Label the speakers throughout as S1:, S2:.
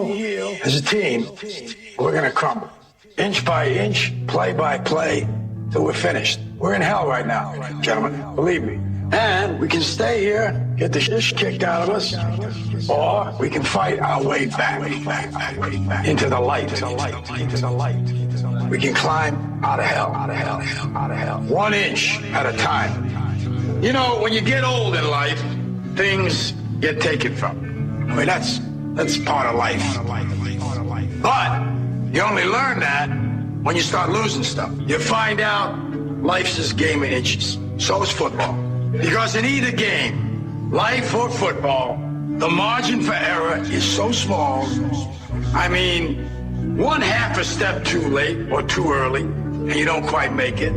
S1: heal as a team, we're going to crumble. Inch by inch, play by play, till we're finished. We're in hell right now, gentlemen, believe me. And we can stay here, get the shit kicked out of us, or we can fight our way back into the light. We can climb out of hell, 1 inch at a time. You know, when you get old in life, things get taken from you. I mean, that's part of life. But you only learn that when you start losing stuff. You find out life's this game of inches. So is football. Because in either game, life or football, the margin for error is so small. I mean, 1/2 a step too late or too early, and you don't quite make it.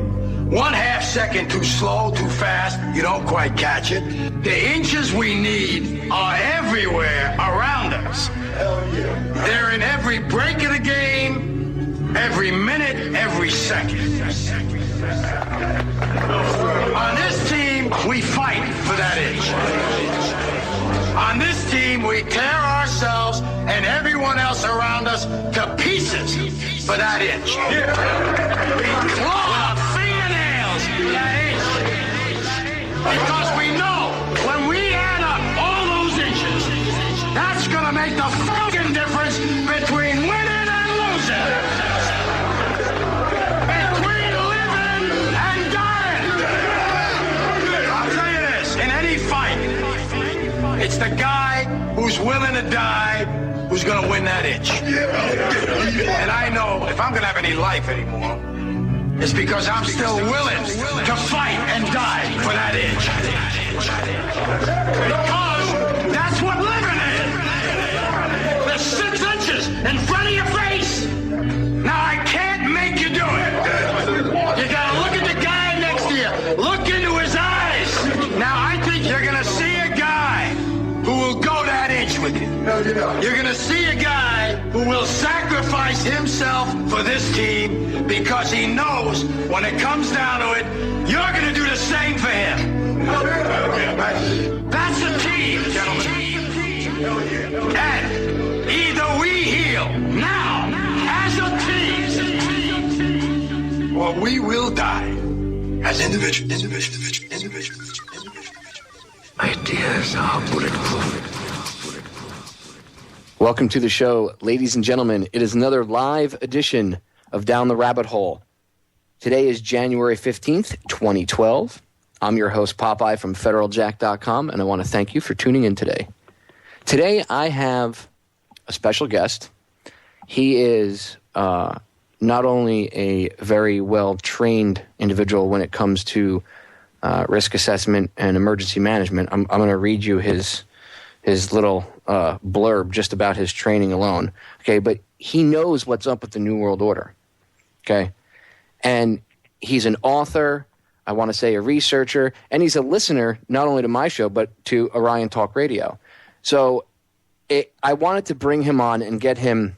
S1: 1/2 second too slow, too fast, you don't quite catch it. The inches we need are everywhere around us. They're in every break of the game, every minute, every second. On this team, we fight for that inch. On this team, we tear ourselves and everyone else around us to pieces for that inch. We claw our fingernails for that inch. Because we know when we add up all those inches, that's going to make the fucking difference between winning and losing. Between living and dying. I'll tell you this, in any fight, it's the guy who's willing to die who's going to win that inch. And I know if I'm going to have any life anymore, it's because I'm still willing to fight and die for that inch. Because that's what living is. There's 6 inches in front of your face. Now I can't make you do it. You got to look at the guy next to you. Look into his eyes. Now I think you're going to see a guy who will go that inch with you. You're going to see a guy who will sacrifice himself for this team because he knows when it comes down to it, you're going to do the same for him. That's a team, gentlemen. And either we heal now as a team, or we will die as individuals.
S2: Ideas are bulletproof.
S3: Welcome to the show, ladies and gentlemen. It is another live edition of Down the Rabbit Hole. Today is January 15th, 2012. I'm your host, Popeye from FederalJack.com, and I want to thank you for tuning in today. Today, I have a special guest. He is not only a very well-trained individual when it comes to risk assessment and emergency management. I'm going to read you his little blurb just about his training alone. Okay, but he knows what's up with the New World Order. Okay, and he's an author, I want to say a researcher, and he's a listener not only to my show but to Orion Talk Radio. So I wanted to bring him on and get him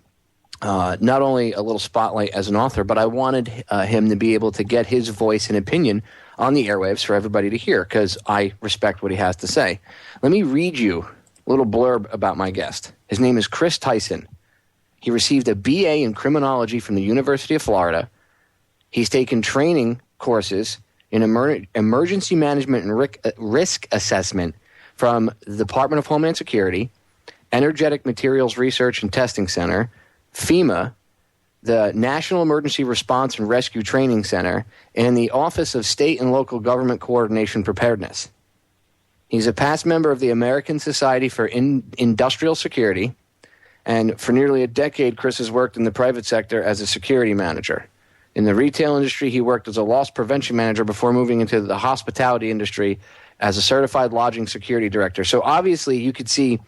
S3: not only a little spotlight as an author, but I wanted him to be able to get his voice and opinion on the airwaves for everybody to hear, because I respect what he has to say. Let me read you a little blurb about my guest. His name is Chris Tyson. He received a BA in criminology from the University of Florida. He's taken training courses in emergency management and risk assessment from the Department of Homeland Security, Energetic Materials Research and Testing Center, FEMA, the National Emergency Response and Rescue Training Center, and the Office of State and Local Government Coordination Preparedness. He's a past member of the American Society for Industrial Security, and for nearly a decade, Chris has worked in the private sector as a security manager. In the retail industry, he worked as a loss prevention manager before moving into the hospitality industry as a certified lodging security director. So obviously, you could see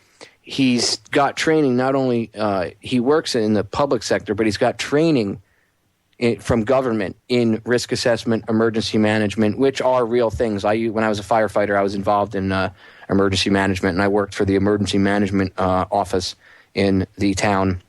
S3: he's got training. Not only he works in the public sector, but he's got training from government in risk assessment, emergency management, which are real things. When I was a firefighter, I was involved in emergency management, and I worked for the emergency management office in the town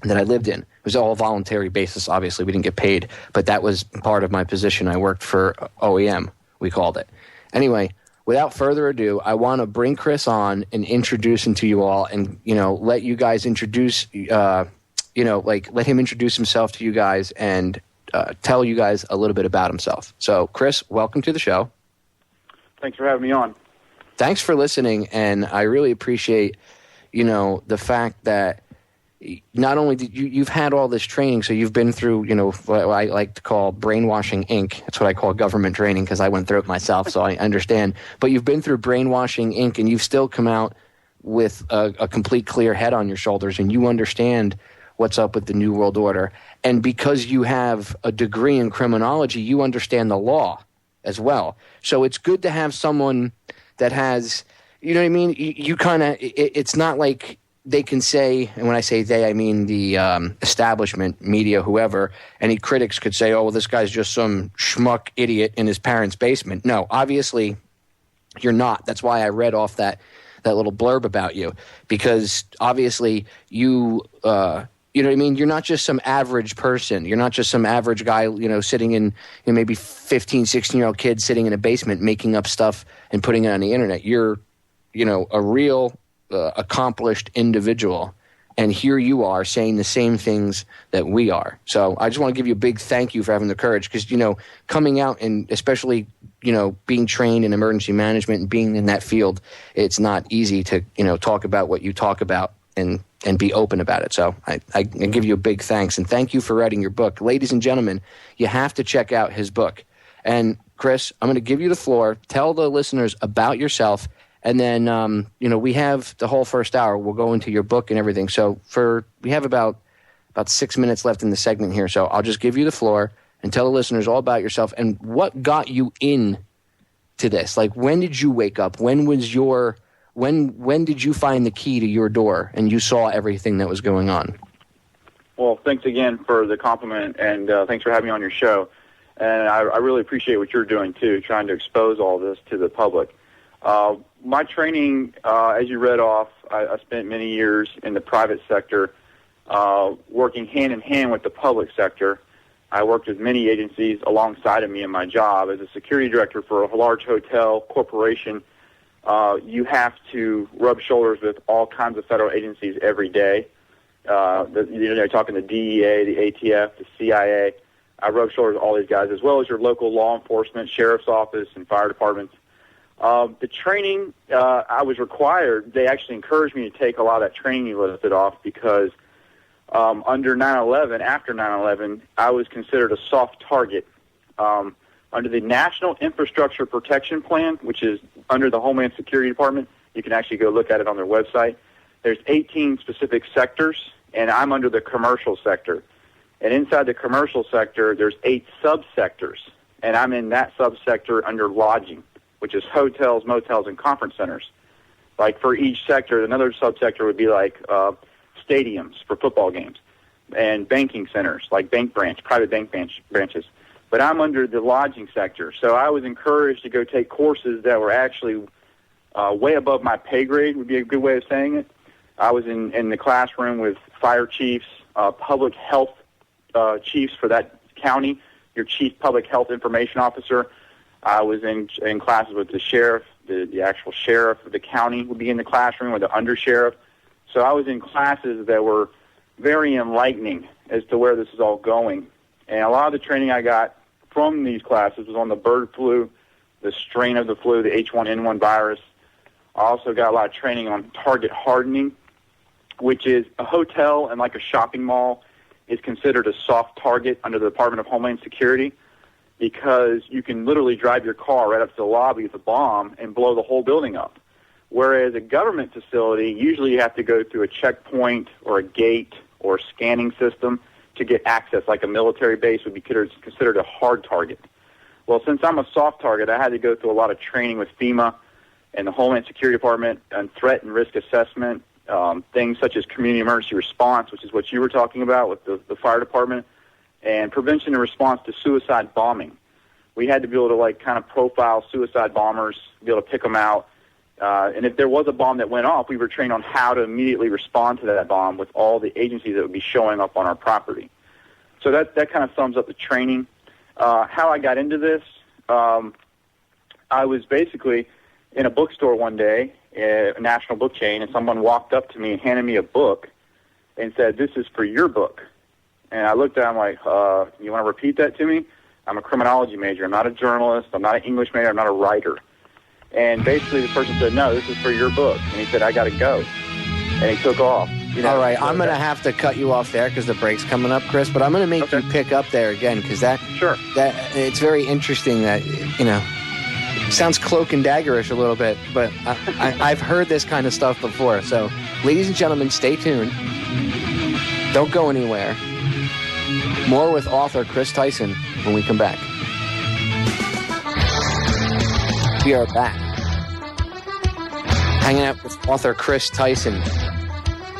S3: that I lived in. It was all voluntary basis. Obviously, we didn't get paid, but that was part of my position. I worked for OEM, we called it. Anyway, without further ado, I want to bring Chris on and introduce him to you all, and let you guys introduce, let him introduce himself to you guys and tell you guys a little bit about himself. So, Chris, welcome to the show.
S4: Thanks for having me on.
S3: Thanks for listening, and I really appreciate, the fact that not only did you've had all this training, so you've been through, what I like to call brainwashing Inc. That's what I call government training because I went through it myself, so I understand. But you've been through brainwashing Inc. and you've still come out with a complete clear head on your shoulders, and you understand what's up with the New World Order. And because you have a degree in criminology, you understand the law as well. So it's good to have someone that has, you know what I mean? You kind of, it's not like they can say, and when I say they, I mean the establishment, media, whoever, any critics could say, oh, well, this guy's just some schmuck idiot in his parents' basement. No, obviously you're not. That's why I read off that little blurb about you, because obviously you know what I mean? You're not just some average person. You're not just some average guy, sitting in, maybe 15, 16-year-old kid sitting in a basement making up stuff and putting it on the internet. You're, a real accomplished individual, and here you are saying the same things that we are. So I just want to give you a big thank you for having the courage, because coming out and especially being trained in emergency management and being in that field, it's not easy to talk about what you talk about and be open about it. So I give you a big thanks, and thank you for writing your book. Ladies and gentlemen, you have to check out his book. And Chris, I'm going to give you the floor. Tell the listeners about yourself. And then, we have the whole first hour. We'll go into your book and everything. So we have about 6 minutes left in the segment here. So I'll just give you the floor and tell the listeners all about yourself and what got you in to this. Like, when did you wake up? When did you find the key to your door and you saw everything that was going on?
S4: Well, thanks again for the compliment, and thanks for having me on your show. And I really appreciate what you're doing, too, trying to expose all this to the public. My training, as you read off, I spent many years in the private sector, working hand-in-hand with the public sector. I worked with many agencies alongside of me in my job. As a security director for a large hotel corporation, you have to rub shoulders with all kinds of federal agencies every day. Talking the DEA, the ATF, the CIA. I rub shoulders with all these guys, as well as your local law enforcement, sheriff's office, and fire departments. The training I was required, they actually encouraged me to take a lot of that training you listed off, because under 9/11, after 9/11, I was considered a soft target. Under the National Infrastructure Protection Plan, which is under the Homeland Security Department, you can actually go look at it on their website. There's 18 specific sectors, and I'm under the commercial sector. And inside the commercial sector, there's 8 subsectors, and I'm in that subsector under lodging, which is hotels, motels, and conference centers. Like, for each sector, another subsector would be like stadiums for football games, and banking centers, like private bank branches. But I'm under the lodging sector, so I was encouraged to go take courses that were actually way above my pay grade, would be a good way of saying it. I was in the classroom with fire chiefs, public health chiefs for that county, your chief public health information officer. I was in classes with the sheriff, the actual sheriff of the county would be in the classroom, or the undersheriff. So I was in classes that were very enlightening as to where this is all going. And a lot of the training I got from these classes was on the bird flu, the strain of the flu, the H1N1 virus. I also got a lot of training on target hardening, which is a hotel and like a shopping mall is considered a soft target under the Department of Homeland Security, because you can literally drive your car right up to the lobby with a bomb and blow the whole building up. Whereas a government facility, usually you have to go through a checkpoint or a gate or a scanning system to get access, like a military base would be considered a hard target. Well, since I'm a soft target, I had to go through a lot of training with FEMA and the Homeland Security Department on threat and risk assessment, things such as community emergency response, which is what you were talking about with the fire department, and prevention and response to suicide bombing. We had to be able to kind of profile suicide bombers, be able to pick them out. And if there was a bomb that went off, we were trained on how to immediately respond to that bomb with all the agencies that would be showing up on our property. So that kind of sums up the training. How I got into this, I was basically in a bookstore one day, a national book chain, and someone walked up to me and handed me a book and said, "This is for your book." And I looked at him like, "You want to repeat that to me? I'm a criminology major. I'm not a journalist. I'm not an English major. I'm not a writer." And basically the person said, "No, this is for your book." And he said, "I got to go." And he took off.
S3: All right, I'm going to have to cut you off there because the break's coming up, Chris, but I'm going to make you pick up there again because that it's very interesting that, sounds cloak and daggerish a little bit, but I've heard this kind of stuff before. So, ladies and gentlemen, stay tuned. Don't go anywhere. More with author Chris Tyson when we come back. We are back. Hanging out with author Chris Tyson.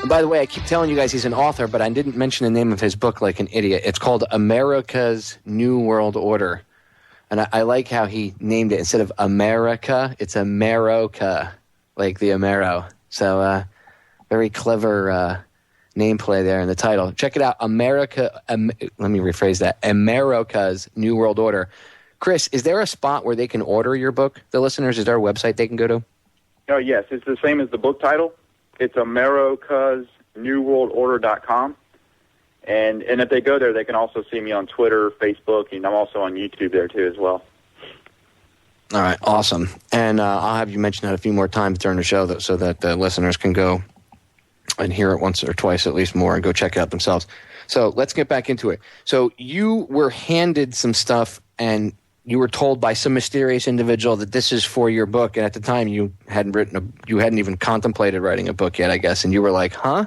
S3: And by the way, I keep telling you guys he's an author, but I didn't mention the name of his book like an idiot. It's called Ameroca's New World Order. And I like how he named it. Instead of America, it's Ameroca, like the Amero. So very clever name play there in the title. Check it out, let me rephrase that, Ameroca's New World Order. Chris, is there a spot where they can order your book, the listeners? Is there a website they can go to?
S4: Oh, yes. It's the same as the book title. It's amerocasnewworldorder.com. And if they go there, they can also see me on Twitter, Facebook, and I'm also on YouTube there, too, as well.
S3: All right, awesome. And I'll have you mention that a few more times during the show so that the listeners can go and hear it once or twice at least more and go check it out themselves. So let's get back into it. So you were handed some stuff and you were told by some mysterious individual that this is for your book, and at the time you hadn't even contemplated writing a book yet, I guess, and you were like, huh?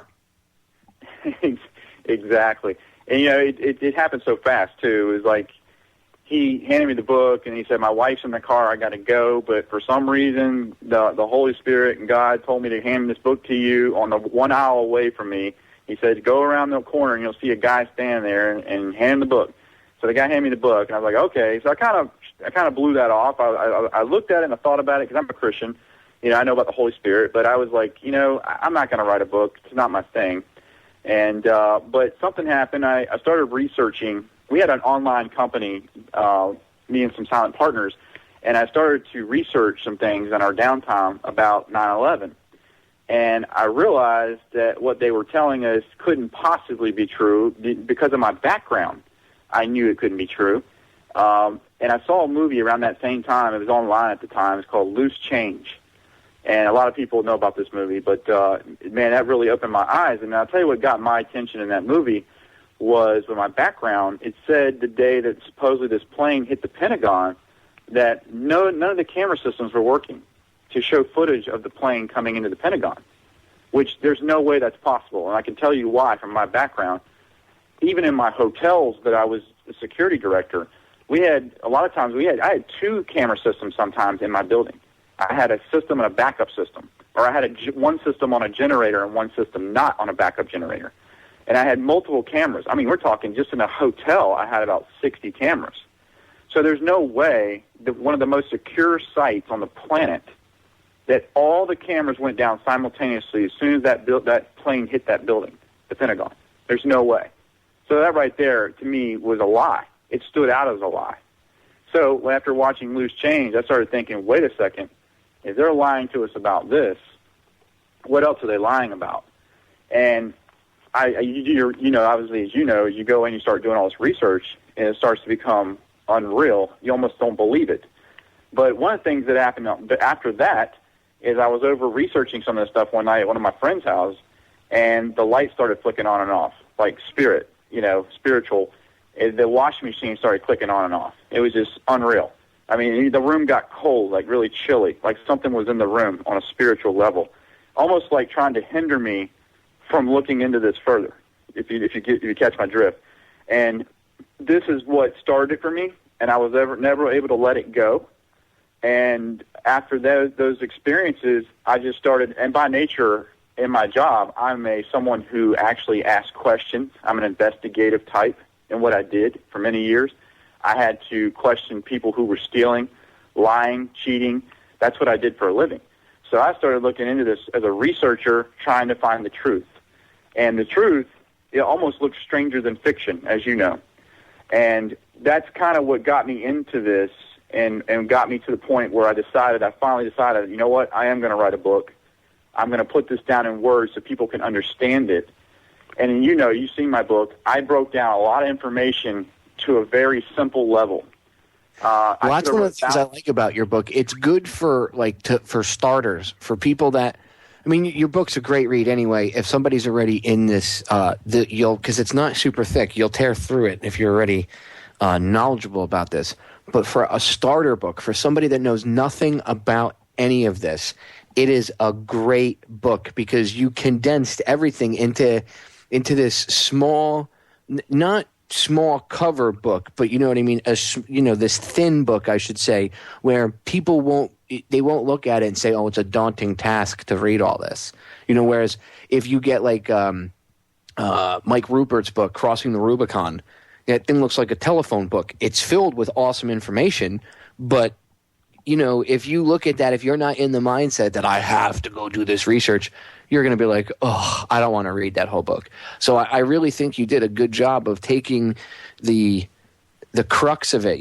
S4: Exactly. And, it happened so fast, too. It was like he handed me the book, and he said, "My wife's in the car, I got to go, but for some reason the Holy Spirit and God told me to hand this book to you on the 1 aisle away from me." He said, "Go around the corner, and you'll see a guy standing there and hand him the book." So the guy handed me the book, and I was like, okay. So I kind of blew that off. I looked at it and I thought about it because I'm a Christian. I know about the Holy Spirit, but I was like, I'm not going to write a book. It's not my thing. And but something happened. I started researching. We had an online company, me and some silent partners, and I started to research some things in our downtime about 9/11. And I realized that what they were telling us couldn't possibly be true because of my background. I knew it couldn't be true. And I saw a movie around that same time. It was online at the time. It's called Loose Change. And a lot of people know about this movie. But, man, that really opened my eyes. And I'll tell you what got my attention in that movie was, with my background, it said the day that supposedly this plane hit the Pentagon that none of the camera systems were working to show footage of the plane coming into the Pentagon, which there's no way that's possible. And I can tell you why from my background. Even in my hotels that I was the security director, I had two camera systems sometimes in my building. I had a system and a backup system, or I had one system on a generator and one system not on a backup generator. And I had multiple cameras. I mean, we're talking just in a hotel, I had about 60 cameras. So there's no way that one of the most secure sites on the planet that all the cameras went down simultaneously as soon as that plane hit that building, the Pentagon. There's no way. So that right there, to me, was a lie. It stood out as a lie. So after watching Loose Change, I started thinking, wait a second, if they're lying to us about this, what else are they lying about? And obviously, as you know, you go and you start doing all this research, and it starts to become unreal. You almost don't believe it. But one of the things that happened after that is I was over researching some of this stuff one night at one of my friend's house, and the light started flicking on and off, like spiritual. The washing machine started clicking on and off. It was just unreal. I mean, the room got cold, like really chilly, like something was in the room on a spiritual level, almost like trying to hinder me from looking into this further, if you catch my drift. And this is what started it for me, and I was never able to let it go. And after those experiences, I just started, and by nature, in my job, I'm someone who actually asks questions. I'm an investigative type in what I did for many years. I had to question people who were stealing, lying, cheating. That's what I did for a living. So I started looking into this as a researcher, trying to find the truth. And the truth, it almost looks stranger than fiction, as you know. And that's kind of what got me into this. and got me to the point where I finally decided, you know what, I am going to write a book. I'm going to put this down in words so people can understand it. And you've seen my book. I broke down a lot of information to a very simple level.
S3: Well, that's one of the things I like about your book. It's good for for starters, for people that. I mean, your book's a great read anyway. If somebody's already in this, because it's not super thick, you'll tear through it if you're already knowledgeable about this. But for a starter book, for somebody that knows nothing about any of this, it is a great book because you condensed everything into this small, not small cover book, but you know what I mean? This thin book, I should say, where people won't look at it and say, oh, it's a daunting task to read all this. Whereas if you get like Mike Rupert's book, Crossing the Rubicon, that thing looks like a telephone book. It's filled with awesome information, but if you look at that, if you're not in the mindset that I have to go do this research, you're going to be like, oh, I don't want to read that whole book. So I really think you did a good job of taking the crux of it,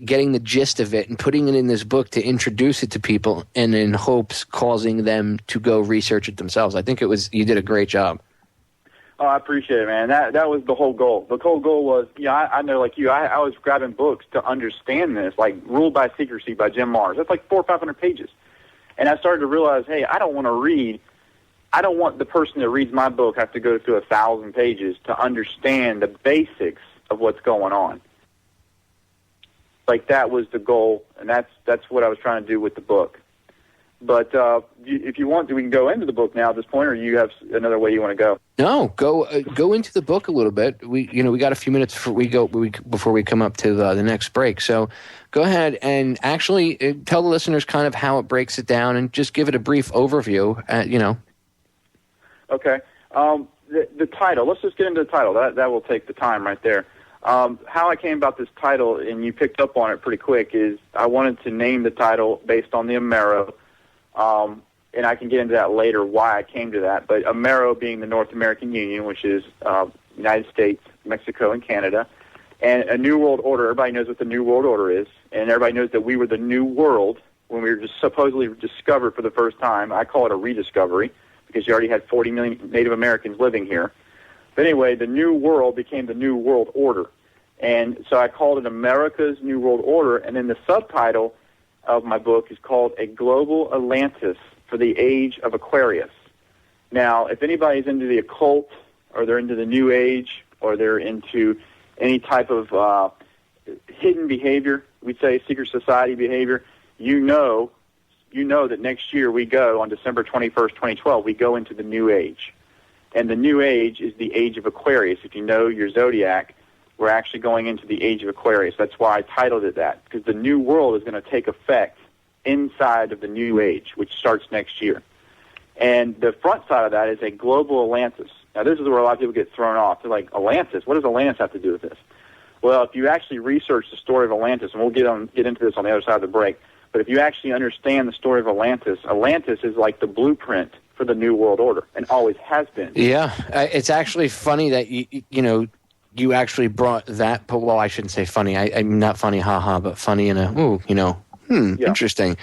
S3: getting the gist of it and putting it in this book to introduce it to people and in hopes causing them to go research it themselves. I think you did a great job.
S4: Oh, I appreciate it, man. That was the whole goal. The whole goal was, I know like you, I was grabbing books to understand this, like Ruled by Secrecy by Jim Marrs. That's like 400 or 500 pages. And I started to realize, hey, I don't want the person that reads my book have to go through 1,000 pages to understand the basics of what's going on. Like that was the goal, and that's what I was trying to do with the book. But if you want to, we can go into the book now at this point, or you have another way you want to go.
S3: No, go into the book a little bit. We got a few minutes before we come up to the next break. So go ahead and actually tell the listeners kind of how it breaks it down, and just give it a brief overview.
S4: Okay. The title. Let's just get into the title. That will take the time right there. How I came about this title, and you picked up on it pretty quick, is I wanted to name the title based on the Amero. And I can get into that later why I came to that. But Amero being the North American Union, which is United States, Mexico, and Canada, and a New World Order. Everybody knows what the New World Order is, and everybody knows that we were the New World when we were just supposedly discovered for the first time. I call it a rediscovery because you already had 40 million Native Americans living here. But anyway, the New World became the New World Order. And so I called it America's New World Order, and then the subtitle of my book is called A Global Atlantis for the Age of Aquarius. Now, if anybody's into the occult, or they're into the New Age, or they're into any type of hidden behavior, we'd say secret society behavior, you know that next year we go, on December 21st, 2012, we go into the New Age. And the New Age is the Age of Aquarius. If you know your zodiac, we're actually going into the Age of Aquarius. That's why I titled it that, because the New World is going to take effect inside of the New Age, which starts next year. And the front side of that is a Global Atlantis. Now, this is where a lot of people get thrown off. They're like, Atlantis? What does Atlantis have to do with this? Well, if you actually research the story of Atlantis, and we'll get into this on the other side of the break, but if you actually understand the story of Atlantis, Atlantis is like the blueprint for the New World Order, and always has been. Yeah,
S3: it's actually funny that you actually brought that. Well, I shouldn't say funny. I'm not funny, haha, but funny in a interesting.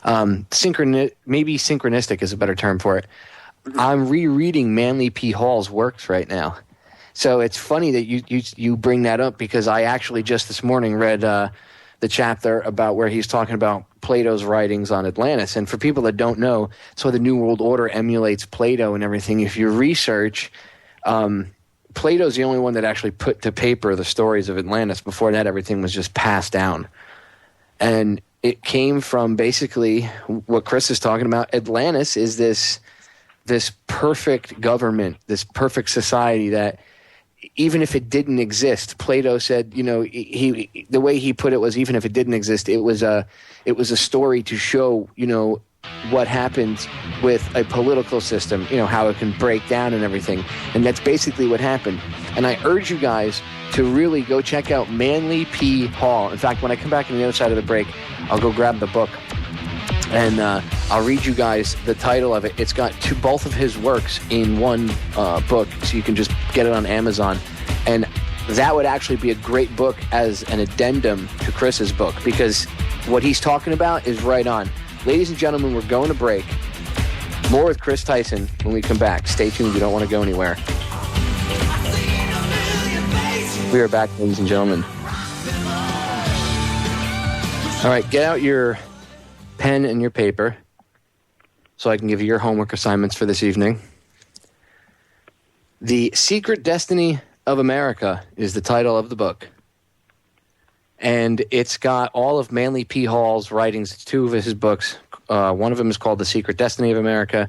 S3: Maybe synchronistic is a better term for it. Mm-hmm. I'm rereading Manly P. Hall's works right now, so it's funny that you bring that up, because I actually just this morning read the chapter about where he's talking about Plato's writings on Atlantis. And for people that don't know, so the New World Order emulates Plato and everything. If you research, Plato's the only one that actually put to paper the stories of Atlantis. Before that, everything was just passed down. And it came from basically what Chris is talking about. Atlantis is this perfect government, this perfect society that, even if it didn't exist, Plato said, the way he put it was, even if it didn't exist, it was a story to show, what happens with a political system, how it can break down and everything. And that's basically what happened. And I urge you guys to really go check out Manly P. Hall. In fact, when I come back on the other side of the break, I'll go grab the book. And I'll read you guys the title of it. It's got both of his works in one book, so you can just get it on Amazon. And that would actually be a great book as an addendum to Chris's book, because what he's talking about is right on. Ladies and gentlemen, we're going to break. More with Chris Tyson when we come back. Stay tuned. You don't want to go anywhere. We are back, ladies and gentlemen. All right, get out your pen and your paper so I can give you your homework assignments for this evening. The Secret Destiny of America is the title of the book. And it's got all of Manly P. Hall's writings. It's two of his books. One of them is called The Secret Destiny of America,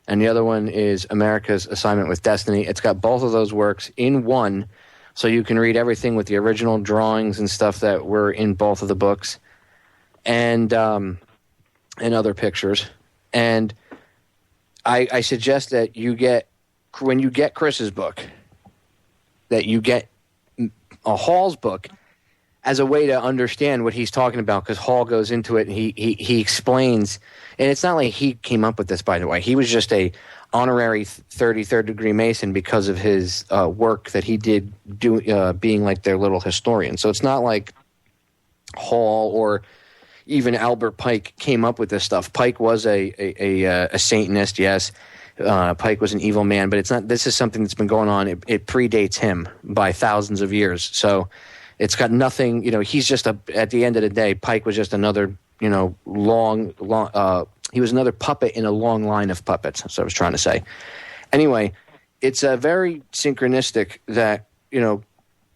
S3: and the other one is America's Assignment with Destiny. It's got both of those works in one, so you can read everything with the original drawings and stuff that were in both of the books, and other pictures. And I suggest that you get, when you get Chris's book, that you get a Hall's book as a way to understand what he's talking about, because Hall goes into it and he explains. And it's not like he came up with this, by the way. He was just a honorary 33rd degree Mason because of his work that he did being like their little historian. So it's not like Hall or even Albert Pike came up with this stuff. Pike was a Satanist, yes. Pike was an evil man, but it's not. This is something that's been going on. It predates him by thousands of years. So it's got nothing. He's just at the end of the day, Pike was just another. Long. He was another puppet in a long line of puppets. That's what I was trying to say. Anyway, it's very synchronistic that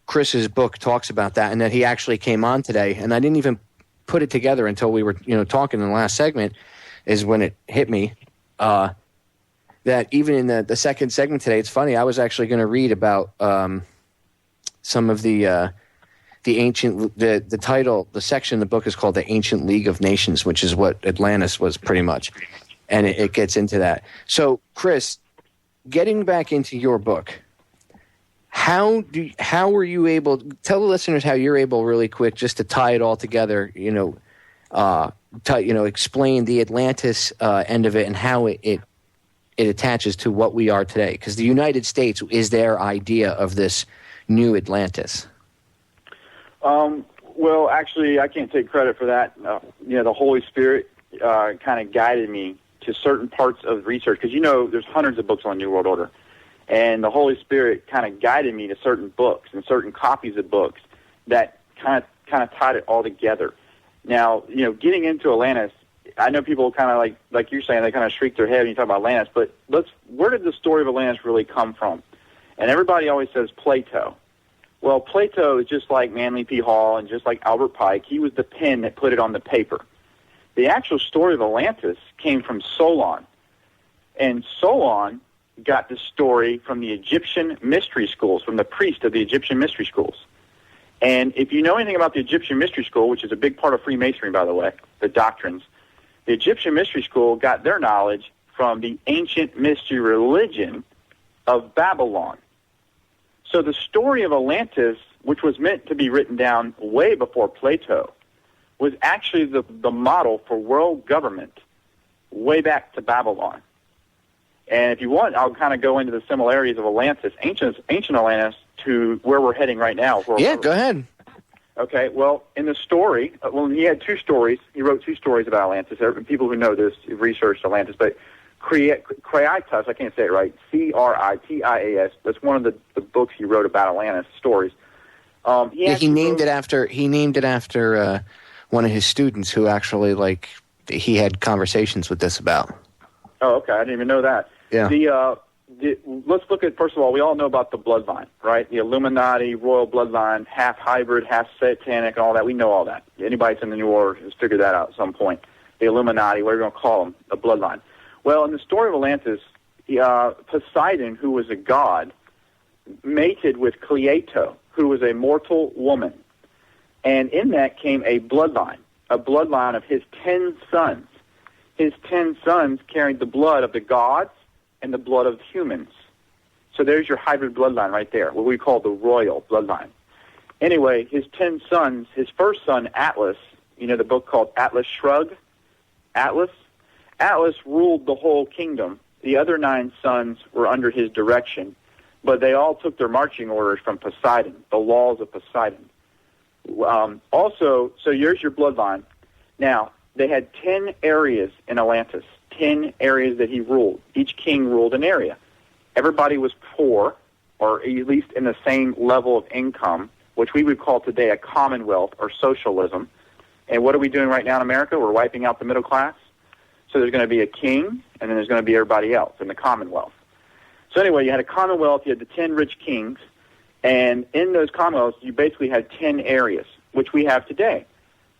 S3: Chris's book talks about that, and that he actually came on today. And I didn't even put it together until we were talking in the last segment. Is when it hit me. That even in the second segment today, it's funny. I was actually going to read about some of the ancient the title, the section of the book is called The Ancient League of Nations, which is what Atlantis was pretty much, and it gets into that. So, Chris, getting back into your book, how were you able? Tell the listeners how you're able, really quick, just to tie it all together. Explain the Atlantis end of it and how it attaches to what we are today, because the United States is their idea of this new Atlantis.
S4: Well, actually, I can't take credit for that. The Holy Spirit kind of guided me to certain parts of research, because there's hundreds of books on New World Order, and the Holy Spirit kind of guided me to certain books and certain copies of books that kind of tied it all together. Now, getting into Atlantis, I know people kind of like you're saying, they kind of shriek their head when you talk about Atlantis, but where did the story of Atlantis really come from? And everybody always says Plato. Well, Plato is just like Manly P. Hall and just like Albert Pike. He was the pen that put it on the paper. The actual story of Atlantis came from Solon. And Solon got the story from the Egyptian mystery schools, from the priest of the Egyptian mystery schools. And if you know anything about the Egyptian mystery school, which is a big part of Freemasonry, by the way, the doctrines, the Egyptian mystery school got their knowledge from the ancient mystery religion of Babylon. So the story of Atlantis, which was meant to be written down way before Plato, was actually the model for world government way back to Babylon. And if you want, I'll kind of go into the similarities of Atlantis, ancient Atlantis, to where we're heading right now.
S3: Yeah, go ahead.
S4: Okay, well, in the story, he had two stories. He wrote two stories about Atlantis. People who know this have researched Atlantis, but Critas, I can't say it right, Critias, that's one of the books he wrote about Atlantis, stories. He named it after one of his students who actually, he had conversations with this about. Oh, okay, I didn't even know that.
S3: Yeah.
S4: Let's look at, first of all, we all know about the bloodline, right? The Illuminati, royal bloodline, half hybrid, half satanic, and all that. We know all that. Anybody that's in the New Order has figured that out at some point. The Illuminati, whatever you want to call them, the bloodline. Well, in the story of Atlantis, Poseidon, who was a god, mated with Cleito, who was a mortal woman. And in that came a bloodline of his 10 sons. His 10 sons carried the blood of the gods and the blood of humans. So there's your hybrid bloodline right there, what we call the royal bloodline. Anyway, his 10 sons, his first son, Atlas, the book called Atlas Shrugged? Atlas ruled the whole kingdom. The other 9 sons were under his direction. but they all took their marching orders from Poseidon, the laws of Poseidon. Also, so here's your bloodline. Now, they had 10 areas in Atlantis, 10 areas that he ruled. Each king ruled an area. Everybody was poor, or at least in the same level of income, which we would call today a commonwealth or socialism. And what are we doing right now in America? We're wiping out the middle class. So there's going to be a king, and then there's going to be everybody else in the commonwealth. So anyway, you had a commonwealth, you had the 10 rich kings, and in those commonwealths, you basically had 10 areas, which we have today.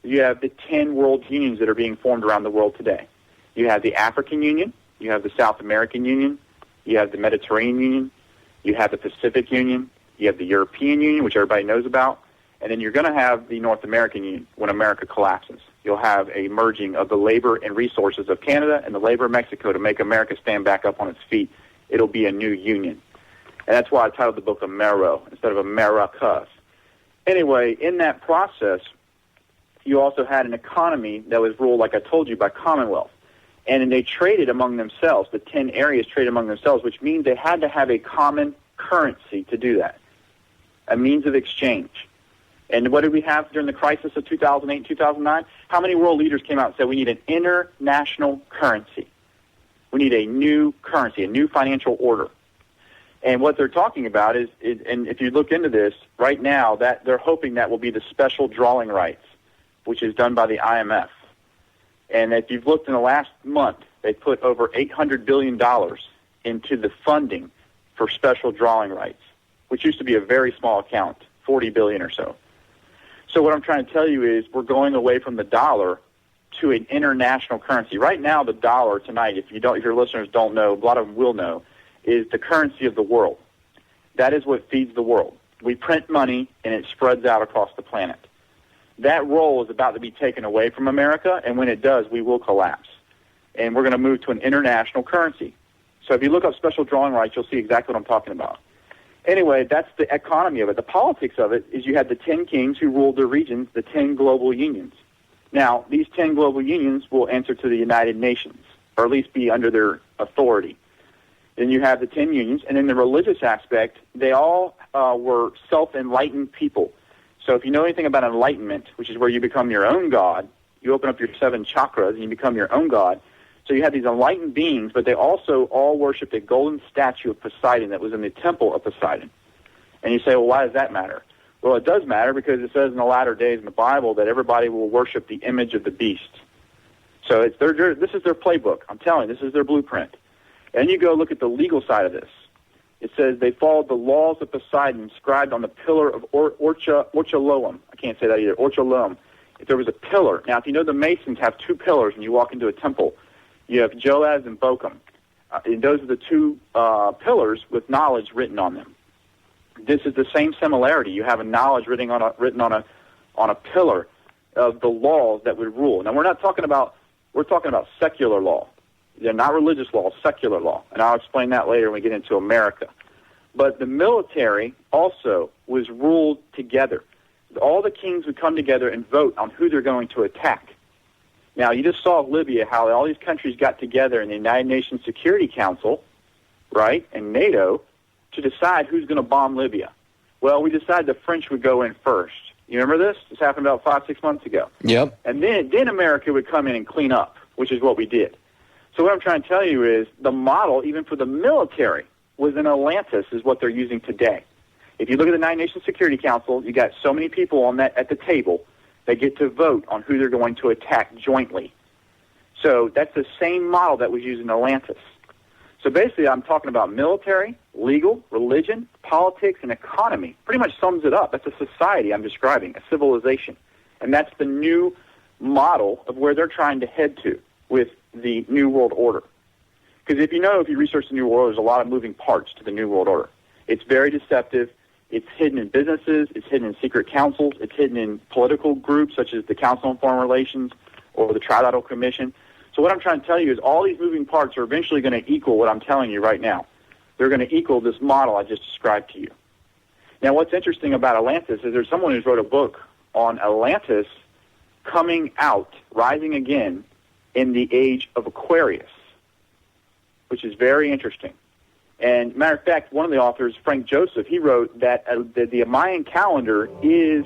S4: You have the 10 world unions that are being formed around the world today. You have the African Union, you have the South American Union, you have the Mediterranean Union, you have the Pacific Union, you have the European Union, which everybody knows about, and then you're going to have the North American Union when America collapses. You'll have a merging of the labor and resources of Canada and the labor of Mexico to make America stand back up on its feet. It'll be a new union. And that's why I titled the book Amero instead of Ameroca. Anyway, in that process, you also had an economy that was ruled, like I told you, by Commonwealth. And then they traded among themselves. The 10 areas traded among themselves, which means they had to have a common currency to do that, a means of exchange. And what did we have during the crisis of 2008 and 2009? How many world leaders came out and said we need an international currency? We need a new currency, a new financial order. And what they're talking about is, and if you look into this, right now, that they're hoping that will be the special drawing rights, which is done by the IMF. And if you've looked in the last month, they put over $800 billion into the funding for special drawing rights, which used to be a very small account, $40 billion or so. So what I'm trying to tell you is we're going away from the dollar to an international currency. Right now, the dollar tonight, if your listeners don't know, a lot of them will know, is the currency of the world. That is what feeds the world. We print money, and it spreads out across the planet. That role is about to be taken away from America, and when it does, we will collapse. And we're going to move to an international currency. So if you look up special drawing rights, you'll see exactly what I'm talking about. Anyway, that's the economy of it. The politics of it is you had the 10 kings who ruled their regions, the 10 global unions. Now, these 10 global unions will answer to the United Nations, or at least be under their authority. Then you have the 10 unions, and in the religious aspect, they all were self-enlightened people. So if you know anything about enlightenment, which is where you become your own god, you open up your 7 chakras and you become your own god. So you have these enlightened beings, but they also all worshipped a golden statue of Poseidon that was in the temple of Poseidon. And you say, well, why does that matter? Well, it does matter because it says in the latter days in the Bible that everybody will worship the image of the beast. So this is their playbook. I'm telling you, this is their blueprint. And you go look at the legal side of this. It says they followed the laws of Poseidon inscribed on the pillar of Orcholoam. I can't say that either. Orcholoam. If there was a pillar. Now, if you know the Masons have 2 pillars when you walk into a temple. You have Joaz and Bochum. And those are the 2 pillars with knowledge written on them. This is the same similarity. You have a knowledge written on a pillar of the laws that would rule. Now, we're talking about secular law. They're not religious law, secular law. And I'll explain that later when we get into America. But the military also was ruled together. All the kings would come together and vote on who they're going to attack. Now, you just saw Libya, how all these countries got together in the United Nations Security Council, right, and NATO, to decide who's going to bomb Libya. Well, we decided the French would go in first. You remember this? This happened about 5-6 months ago.
S3: Yep.
S4: And then America would come in and clean up, which is what we did. So what I'm trying to tell you is the model, even for the military, was in Atlantis, is what they're using today. If you look at the United Nations Security Council, you got so many people on that at the table. They get to vote on who they're going to attack jointly. So that's the same model that was used in Atlantis. So basically, I'm talking about military, legal, religion, politics, and economy. Pretty much sums it up. That's a society I'm describing, a civilization. And that's the new model of where they're trying to head to with the New World Order. Because if you research the New World Order, there's a lot of moving parts to the New World Order. It's very deceptive. It's hidden in businesses. It's hidden in secret councils. It's hidden in political groups such as the Council on Foreign Relations or the Trilateral Commission. So what I'm trying to tell you is all these moving parts are eventually going to equal what I'm telling you right now. They're going to equal this model I just described to you. Now, what's interesting about Atlantis is there's someone who's wrote a book on Atlantis coming out, rising again, in the Age of Aquarius, which is very interesting. And matter of fact, one of the authors, Frank Joseph, he wrote that the Mayan calendar is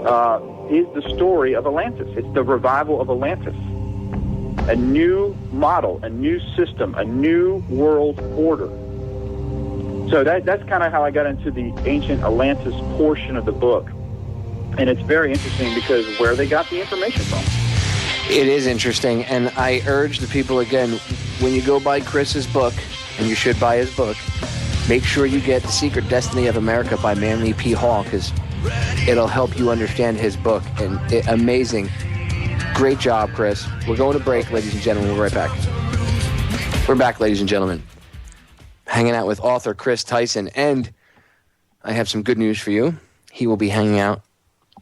S4: the story of Atlantis. It's the revival of Atlantis. A new model, a new system, a new world order. So that's kind of how I got into the ancient Atlantis portion of the book. And it's very interesting because where they got the information from.
S3: It is interesting, and I urge the people, again, when you go buy Chris's book, and you should buy his book, make sure you get The Secret Destiny of America by Manly P. Hall, because it'll help you understand his book. And amazing. Great job, Chris. We're going to break, ladies and gentlemen. We'll be right back. We're back, ladies and gentlemen. Hanging out with author Chris Tyson, and I have some good news for you. He will be hanging out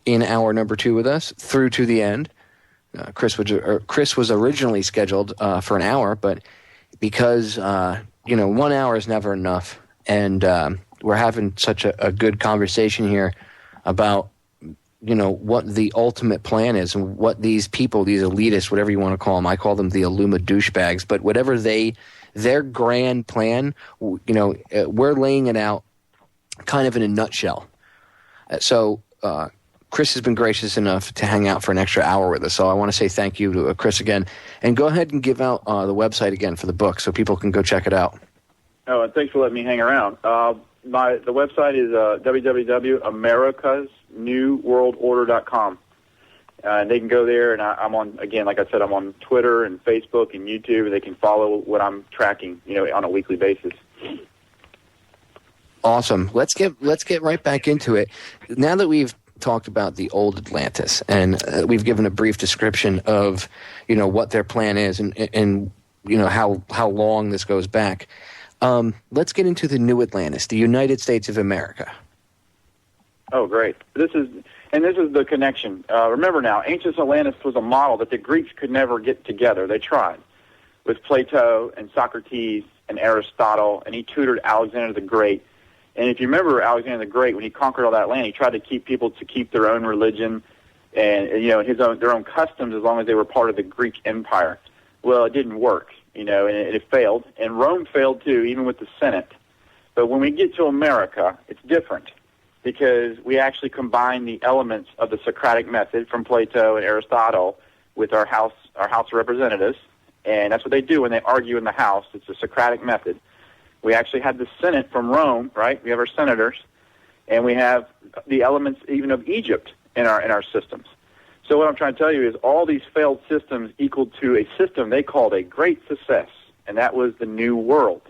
S3: in hour number 2 with us through to the end. Chris was originally scheduled for an hour, but because 1 hour is never enough, and we're having such a good conversation here about what the ultimate plan is and what these people, these elitists, whatever you want to call them, I call them the Illuma douchebags, but whatever their grand plan, we're laying it out kind of in a nutshell. So Chris has been gracious enough to hang out for an extra hour with us, so I want to say thank you to Chris again. And go ahead and give out the website again for the book so people can go check it out.
S4: Oh, and thanks for letting me hang around. The website is www.americasnewworldorder.com. And they can go there, and I'm on, again, like I said, I'm on Twitter and Facebook and YouTube, and they can follow what I'm tracking, on a weekly basis.
S3: Awesome. Let's get right back into it. Now that we've talked about the old Atlantis, and we've given a brief description of, what their plan is and how long this goes back. Let's get into the new Atlantis, the United States of America.
S4: Oh, great. This is the connection. Remember now, ancient Atlantis was a model that the Greeks could never get together. They tried with Plato and Socrates and Aristotle, and he tutored Alexander the Great. And if you remember Alexander the Great, when he conquered all that land, he tried to keep people to keep their own religion and their own customs as long as they were part of the Greek Empire. Well, it didn't work, and it failed. And Rome failed too, even with the Senate. But when we get to America, it's different because we actually combine the elements of the Socratic method from Plato and Aristotle with our House of Representatives. And that's what they do when they argue in the House. It's the Socratic method. We actually have the Senate from Rome, right? We have our senators, and we have the elements even of Egypt in our systems. So what I'm trying to tell you is all these failed systems equal to a system they called a great success, and that was the New World,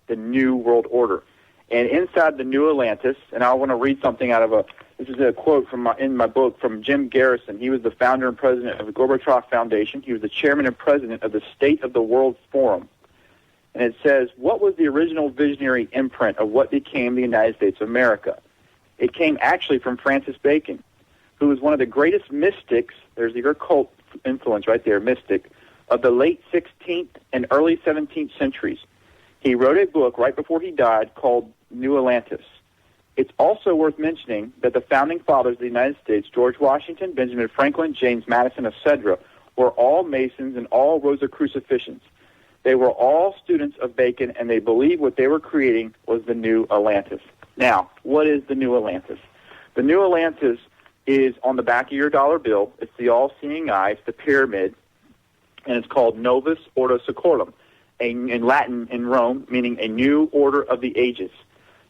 S4: the New World Order. And inside the New Atlantis, and I want to read something out of this is a quote in my book from Jim Garrison. He was the founder and president of the Globalization Foundation. He was the chairman and president of the State of the World Forum. And it says, what was the original visionary imprint of what became the United States of America? It came actually from Francis Bacon, who was one of the greatest mystics, there's your occult influence right there, mystic, of the late 16th and early 17th centuries. He wrote a book right before he died called New Atlantis. It's also worth mentioning that the founding fathers of the United States, George Washington, Benjamin Franklin, James Madison, etc., were all Masons and all Rosicrucificians. They were all students of Bacon, and they believed what they were creating was the New Atlantis. Now, what is the New Atlantis? The New Atlantis is on the back of your dollar bill. It's the all-seeing eye. It's the pyramid, and it's called Novus Ordo Seclorum, in Latin in Rome, meaning a new order of the ages.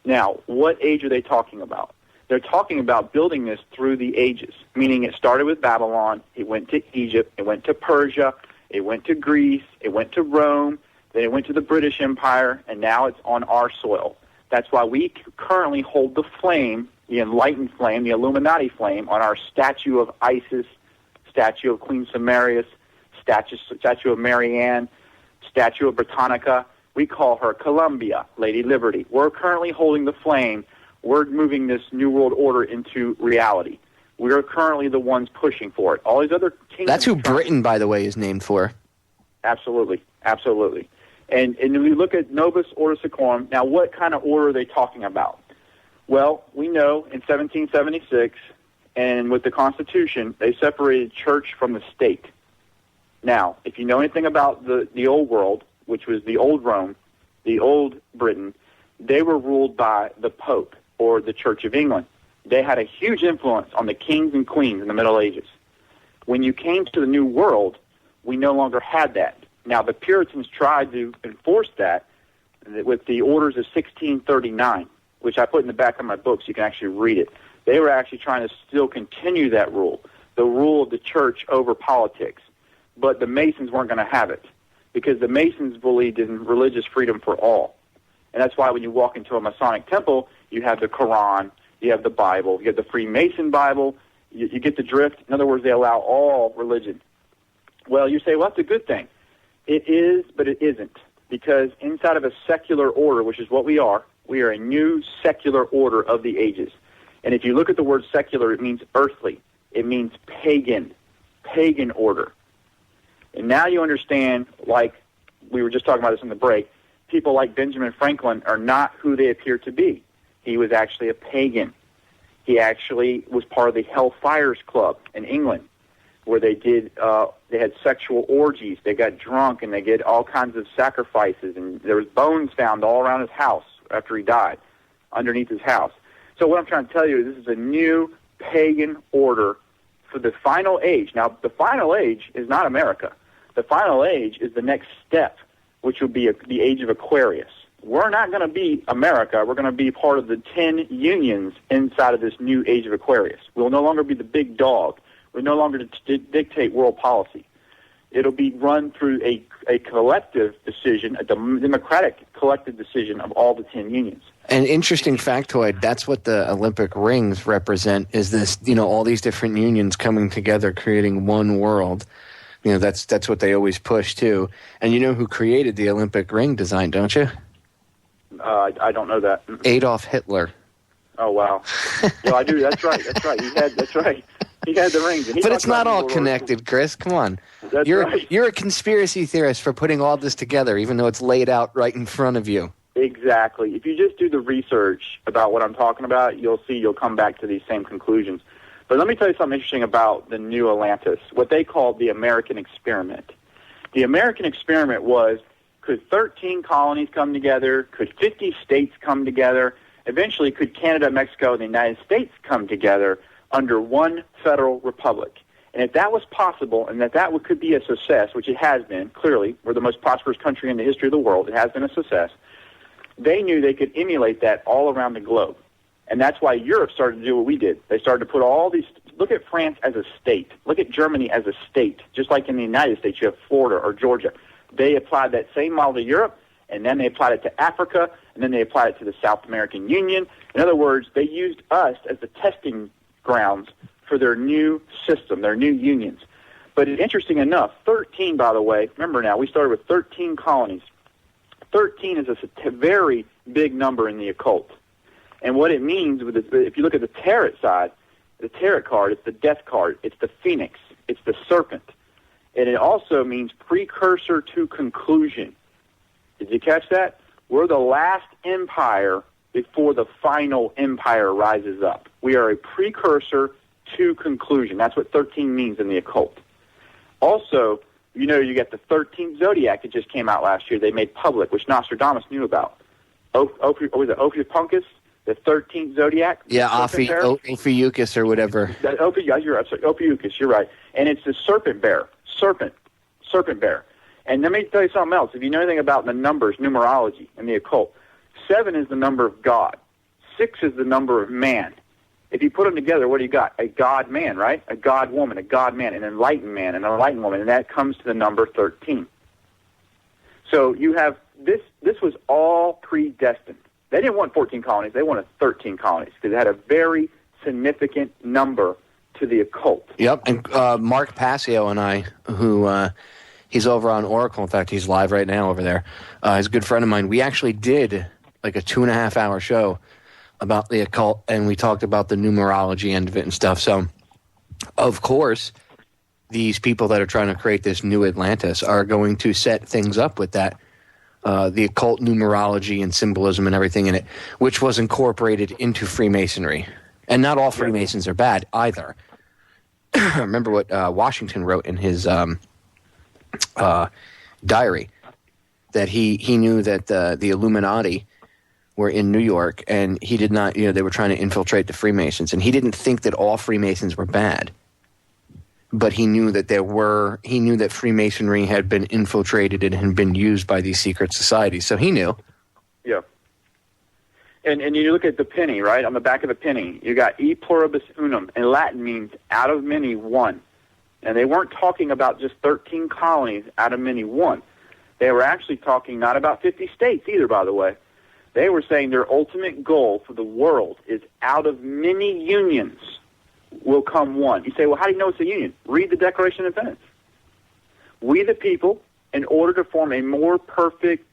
S4: Now, what age are they talking about? They're talking about building this through the ages, meaning it started with Babylon, it went to Egypt, it went to Persia, it went to Greece, it went to Rome, then it went to the British Empire, and now it's on our soil. That's why we currently hold the flame, the enlightened flame, the Illuminati flame, on our statue of Isis, statue of Queen Samarius, statue of Marianne, statue of Britannica. We call her Columbia, Lady Liberty. We're currently holding the flame. We're moving this New World Order into reality. We're currently the ones pushing for it. All these other kingdoms...
S3: That's who Britain, by the way, is named for.
S4: Absolutely. Absolutely. And when we look at Novus Ordo Seclorum, now what kind of order are they talking about? Well, we know in 1776, and with the Constitution, they separated church from the state. Now, if you know anything about the old world, which was the old Rome, the old Britain, they were ruled by the Pope or the Church of England. They had a huge influence on the kings and queens in the Middle Ages. When you came to the New World, we no longer had that. Now, the Puritans tried to enforce that with the Orders of 1639, which I put in the back of my book so you can actually read it. They were actually trying to still continue that rule, the rule of the church over politics. But the Masons weren't going to have it because the Masons believed in religious freedom for all. And that's why when you walk into a Masonic temple, you have the Quran, you have the Bible, you have the Freemason Bible, you get the drift. In other words, they allow all religion. Well, you say, well, that's a good thing. It is, but it isn't, because inside of a secular order, which is what we are a new secular order of the ages. And if you look at the word secular, it means earthly. It means pagan order. And now you understand, like we were just talking about this in the break, people like Benjamin Franklin are not who they appear to be. He was actually a pagan. He actually was part of the Hellfires Club in England, where they had sexual orgies. They got drunk and they did all kinds of sacrifices, and there was bones found all around his house after he died, underneath his house. So what I'm trying to tell you is this is a new pagan order for the final age. Now, the final age is not America. The final age is the next step, which will be the Age of Aquarius. We're not going to be America. We're going to be part of the 10 unions inside of this new Age of Aquarius. We'll no longer be the big dog. We're no longer to dictate world policy. It'll be run through a collective decision, a democratic collective decision of all the 10 unions.
S3: An interesting factoid, that's what the Olympic rings represent, is this, all these different unions coming together, creating one world. That's what they always push too. And you know who created the Olympic ring design, don't you?
S4: I don't know that.
S3: Adolf Hitler.
S4: Oh, wow. Well, I do. That's right. That's right. He had the rings. And
S3: but it's not all connected, Chris. Come on. You're a conspiracy theorist for putting all this together, even though it's laid out right in front of you.
S4: Exactly. If you just do the research about what I'm talking about, you'll come back to these same conclusions. But let me tell you something interesting about the New Atlantis, what they called the American experiment. The American experiment was, could 13 colonies come together? Could 50 states come together? Eventually, could Canada, Mexico, and the United States come together under one federal republic? And if that was possible, and that could be a success, which it has been, clearly, we're the most prosperous country in the history of the world, it has been a success, they knew they could emulate that all around the globe. And that's why Europe started to do what we did. They started to put all these, look at France as a state, look at Germany as a state, just like in the United States you have Florida or Georgia. They applied that same model to Europe, and then they applied it to Africa, and then they applied it to the South American Union. In other words, they used us as the testing grounds for their new system, their new unions. But interesting enough, 13, by the way, remember now, we started with 13 colonies. 13 is a very big number in the occult. And what it means, if you look at the tarot side, the tarot card, it's the death card, it's the phoenix, it's the serpent. And it also means precursor to conclusion. Did you catch that? We're the last empire before the final empire rises up. We are a precursor to conclusion. That's what 13 means in the occult. Also, you got the 13th zodiac that just came out last year. They made public, which Nostradamus knew about. Was it Ophiuchus, the 13th zodiac?
S3: Yeah, Ophiuchus or whatever.
S4: Ophiuchus, you're right. And it's the serpent bear. Serpent bear. And let me tell you something else. If you know anything about the numbers, numerology, and the occult, 7 is the number of God. 6 is the number of man. If you put them together, what do you got? A God-man, right? A God-woman, a God-man, an enlightened man, an enlightened woman, and that comes to the number 13. So you have this was all predestined. They didn't want 14 colonies. They wanted 13 colonies because it had a very significant number to the occult.
S3: Yep, and Mark Passio and I, who he's over on Oracle. In fact, he's live right now over there. He's a good friend of mine. We actually did like a 2.5-hour show about the occult, and we talked about the numerology end of it and stuff. So, of course, these people that are trying to create this new Atlantis are going to set things up with that, the occult numerology and symbolism and everything in it, which was incorporated into Freemasonry. And not all Freemasons are bad either. Remember what Washington wrote in his diary, that he knew that the Illuminati were in New York, and he did not, they were trying to infiltrate the Freemasons, and he didn't think that all Freemasons were bad. But he knew that Freemasonry had been infiltrated and had been used by these secret societies. So he knew.
S4: Yeah. And you look at the penny, right? On the back of the penny, you got e pluribus unum. In Latin means out of many, one. And they weren't talking about just 13 colonies out of many, one. They were actually talking not about 50 states either, by the way. They were saying their ultimate goal for the world is out of many unions will come one. You say, well, how do you know it's a union? Read the Declaration of Independence. We the people, in order to form a more perfect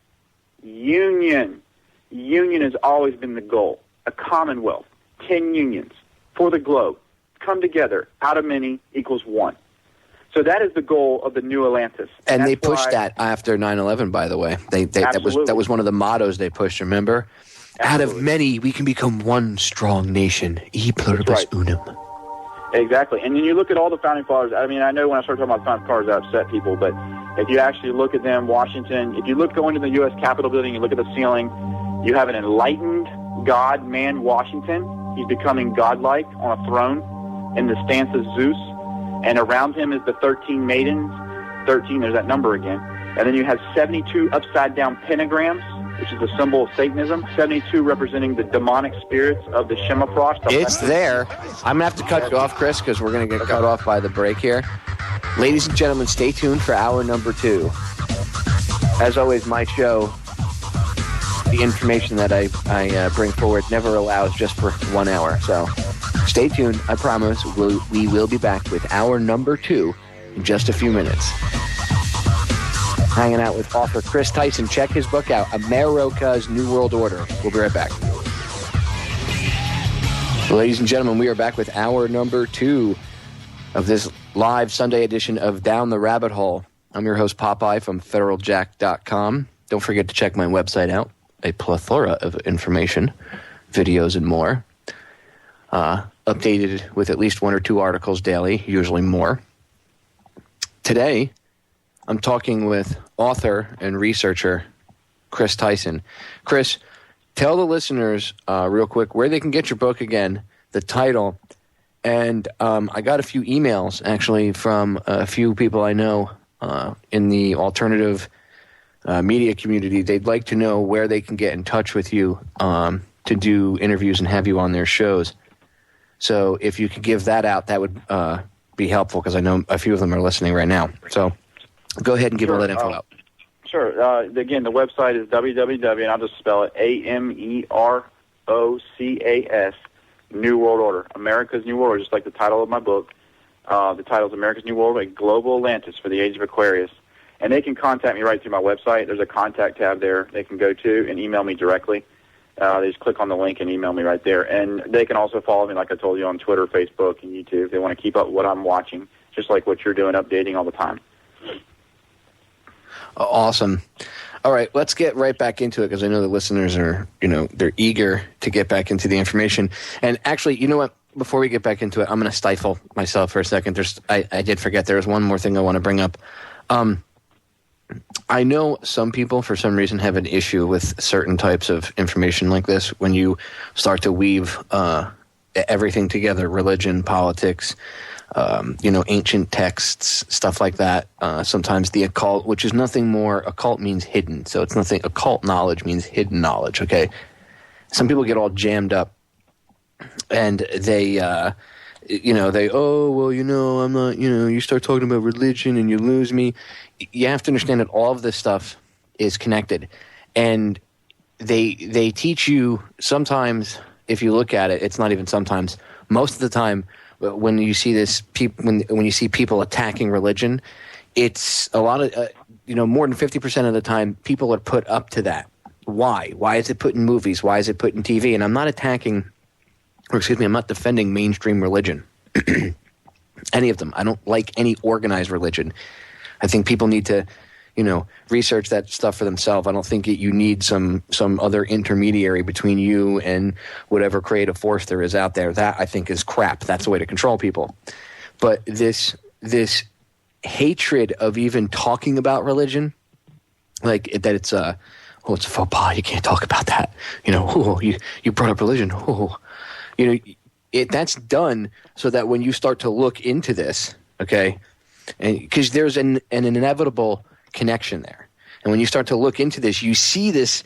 S4: union has always been the goal. A commonwealth, 10 unions for the globe, come together, out of many equals one. So that is the goal of the new Atlantis.
S3: And they pushed that after 9/11, by the way. That was one of the mottos they pushed, remember? Absolutely. Out of many, we can become one strong nation. E pluribus unum.
S4: Exactly. And then you look at all the founding fathers. I mean, I know when I start talking about the founding fathers, that upset people, but if you actually look at them, Washington, if you go into the U.S. Capitol building, you look at the ceiling, you have an enlightened God man, Washington. He's becoming godlike on a throne in the stance of Zeus. And around him is the 13 maidens. 13, there's that number again. And then you have 72 upside-down pentagrams, which is the symbol of Satanism. 72 representing the demonic spirits of the Shemaphosh.
S3: It's there. I'm going to have to cut you off, Chris, because we're going to get cut off by the break here. Ladies and gentlemen, stay tuned for hour number 2. As always, my show, the information that I bring forward never allows just for 1 hour. So stay tuned. I promise we will be back with hour number 2 in just a few minutes. Hanging out with author Chris Tyson. Check his book out, Ameroca's New World Order. We'll be right back. Ladies and gentlemen, we are back with hour number 2 of this live Sunday edition of Down the Rabbit Hole. I'm your host, Popeye, from federaljack.com. Don't forget to check my website out. A plethora of information, videos, and more. Updated with at least 1 or 2 articles daily, usually more. Today, I'm talking with author and researcher Chris Tyson. Chris, tell the listeners real quick where they can get your book again, the title, and I got a few emails actually from a few people I know in the alternative media community. They'd like to know where they can get in touch with you to do interviews and have you on their shows. So if you could give that out, that would be helpful because I know a few of them are listening right now. So go ahead and give all that info out.
S4: Sure. Again, the website is www, and I'll just spell it, Amerocas, New World Order. America's New World Order, just like the title of my book. The title is America's New World Order, Global Atlantis for the Age of Aquarius. And they can contact me right through my website. There's a contact tab there they can go to and email me directly. They just click on the link and email me right there. And they can also follow me, like I told you, on Twitter, Facebook, and YouTube. If they want to keep up with what I'm watching, just like what you're doing, updating all the time.
S3: Awesome. All right, let's get right back into it because I know the listeners are, they're eager to get back into the information. And actually, you know what? Before we get back into it, I'm going to stifle myself for a second. I did forget there was one more thing I want to bring up. I know some people, for some reason, have an issue with certain types of information like this when you start to weave everything together, religion, politics, ancient texts, stuff like that. Sometimes the occult, which is nothing more, occult means hidden. So it's nothing, occult knowledge means hidden knowledge, okay? Some people get all jammed up and they, I'm not, you start talking about religion and you lose me. You have to understand that all of this stuff is connected. And they teach you sometimes, if you look at it, it's not even sometimes, most of the time, when you see this, when you see people attacking religion, it's a lot of, more than 50% of the time, people are put up to that. Why? Why is it put in movies? Why is it put in TV? And I'm not I'm not defending mainstream religion. Any of them. I don't like any organized religion. I think people need to, research that stuff for themselves. I don't think you need some other intermediary between you and whatever creative force there is out there. That, I think, is crap. That's the way to control people. But this hatred of even talking about religion, like that it's oh, it's a faux pas. You can't talk about that. You brought up religion. That's done so that when you start to look into this, okay, because there's an inevitable connection there. And when you start to look into this, you see this.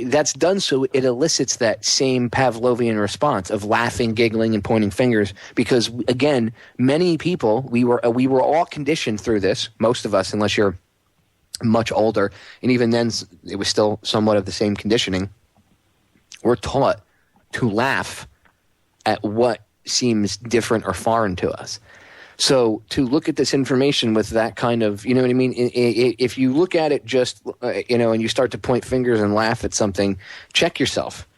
S3: That's done so it elicits that same Pavlovian response of laughing, giggling, and pointing fingers. Because again, many people we were all conditioned through this. Most of us, unless you're much older, and even then, it was still somewhat of the same conditioning. We're taught to laugh at what seems different or foreign to us. So to look at this information with that kind of, you know what I mean? If you look at it just, and you start to point fingers and laugh at something, check yourself.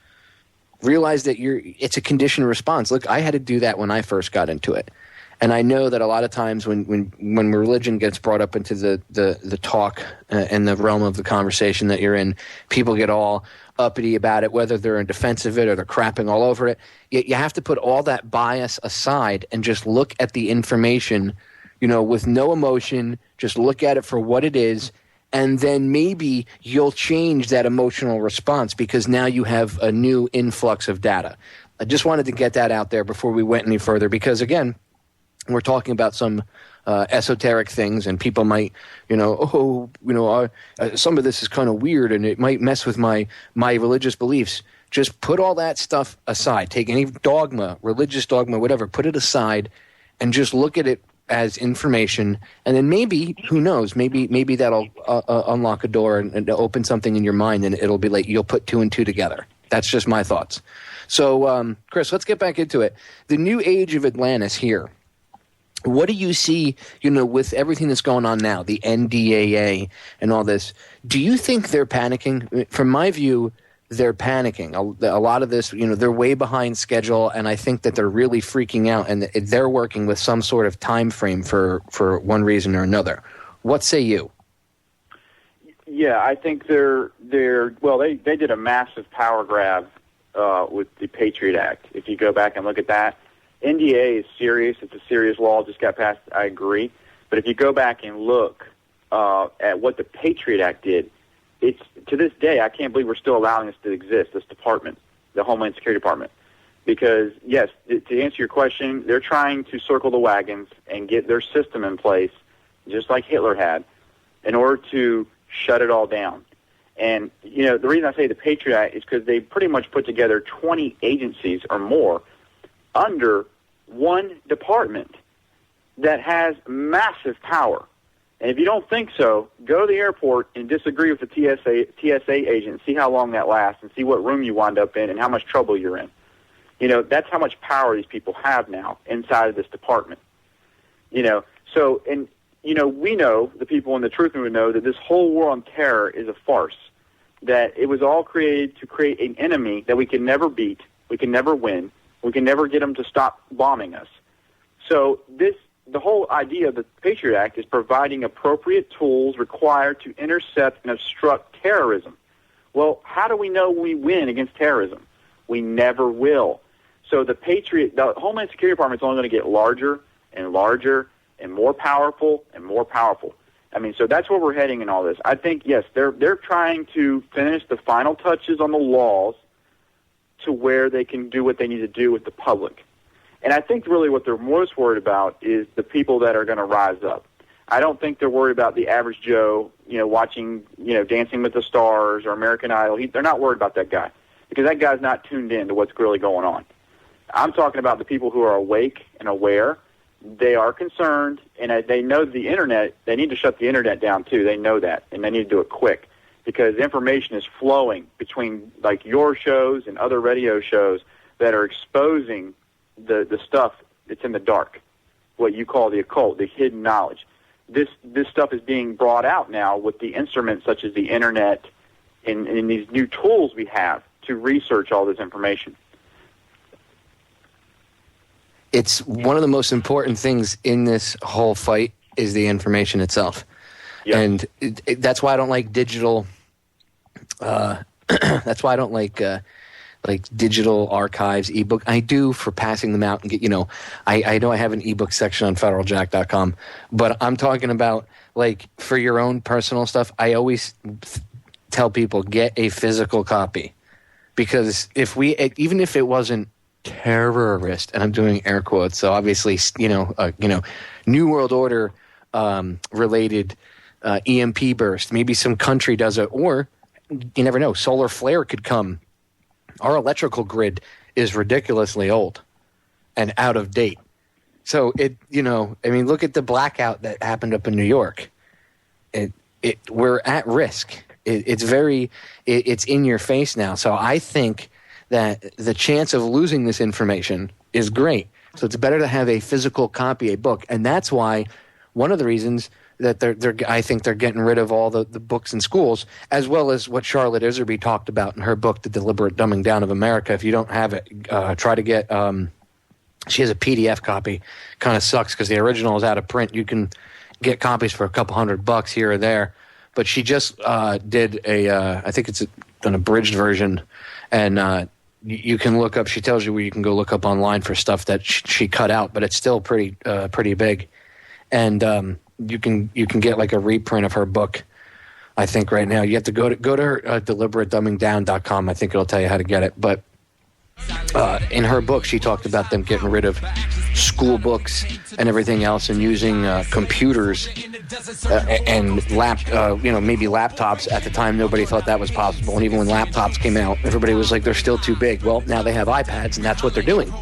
S3: Realize that it's a conditioned response. Look, I had to do that when I first got into it. And I know that a lot of times when religion gets brought up into the talk and the realm of the conversation that you're in, people get all uppity about it, whether they're in defense of it or they're crapping all over it. You have to put all that bias aside and just look at the information, with no emotion. Just look at it for what it is, and then maybe you'll change that emotional response because now you have a new influx of data. I just wanted to get that out there before we went any further because, again, we're talking about some esoteric things, and people might, some of this is kind of weird, and it might mess with my religious beliefs. Just put all that stuff aside. Take any dogma, religious dogma, whatever, put it aside, and just look at it as information. And then maybe, who knows, maybe that'll unlock a door and open something in your mind, and it'll be like you'll put two and two together. That's just my thoughts. So, Chris, let's get back into it. The new Age of Atlantis here. What do you see, with everything that's going on now, the NDAA and all this? Do you think they're panicking? From my view, they're panicking. A lot of this, they're way behind schedule, and I think that they're really freaking out, and they're working with some sort of time frame for one reason or another. What say you?
S4: Yeah, I think they did a massive power grab with the Patriot Act. If you go back and look at that, NDA is serious. It's a serious law. Just got passed. I agree. But if you go back and look at what the Patriot Act did, it's to this day, I can't believe we're still allowing this to exist, this department, the Homeland Security Department. Because, yes, to answer your question, they're trying to circle the wagons and get their system in place, just like Hitler had, in order to shut it all down. And, the reason I say the Patriot Act is because they pretty much put together 20 agencies or more under one department that has massive power. And if you don't think so, go to the airport and disagree with the TSA agent, see how long that lasts, and see what room you wind up in and how much trouble you're in. That's how much power these people have now inside of this department. We know, the people in the truth movement know that this whole war on terror is a farce, that it was all created to create an enemy that we can never beat, we can never win, we can never get them to stop bombing us. So the whole idea of the Patriot Act is providing appropriate tools required to intercept and obstruct terrorism. Well, how do we know we win against terrorism? We never will. So the Homeland Security Department is only going to get larger and larger and more powerful and more powerful. I mean, so that's where we're heading in all this. I think, yes, they're trying to finish the final touches on the laws to where they can do what they need to do with the public. And I think really what they're most worried about is the people that are going to rise up. I don't think they're worried about the average Joe, watching, Dancing with the Stars or American Idol. They're not worried about that guy because that guy's not tuned in to what's really going on. I'm talking about the people who are awake and aware. They are concerned, and they know the Internet, they need to shut the Internet down too. They know that, and they need to do it quick because information is flowing between like your shows and other radio shows that are exposing the stuff that's in the dark, what you call the occult, the hidden knowledge. This stuff is being brought out now with the instruments such as the Internet and these new tools we have to research all this information.
S3: It's one of the most important things in this whole fight is the information itself. Yep. And that's why I don't like digital. That's why I don't like digital archives, ebook. I do for passing them out and get. I know I have an ebook section on federaljack.com, but I'm talking about like for your own personal stuff. I always tell people, get a physical copy. Because even if it wasn't terrorist, and I'm doing air quotes, so obviously, New World Order related EMP burst, maybe some country does it, or you never know, solar flare could come. Our electrical grid is ridiculously old and out of date. So look at the blackout that happened up in New York. We're at risk. It's in your face now. So I think that the chance of losing this information is great. So it's better to have a physical copy, a book. And that's why one of the reasons that I think they're getting rid of all the books in schools, as well as what Charlotte Iserby talked about in her book, The Deliberate Dumbing Down of America. If you don't have it, try to get she has a PDF copy. Kind of sucks because the original is out of print. You can get copies for a couple $100 here or there. But she just did I think it's an abridged version, and you can look up. She tells you where you can go look up online for stuff that she cut out, but it's still pretty big, and you can get like a reprint of her book. I think right now you have to go to her deliberatedumbingdown.com. I think it'll tell you how to get it, but. In her book, she talked about them getting rid of school books and everything else, and using computers and maybe laptops. At the time, nobody thought that was possible, and even when laptops came out, everybody was like, they're still too big. Well, now they have iPads, and that's what they're doing.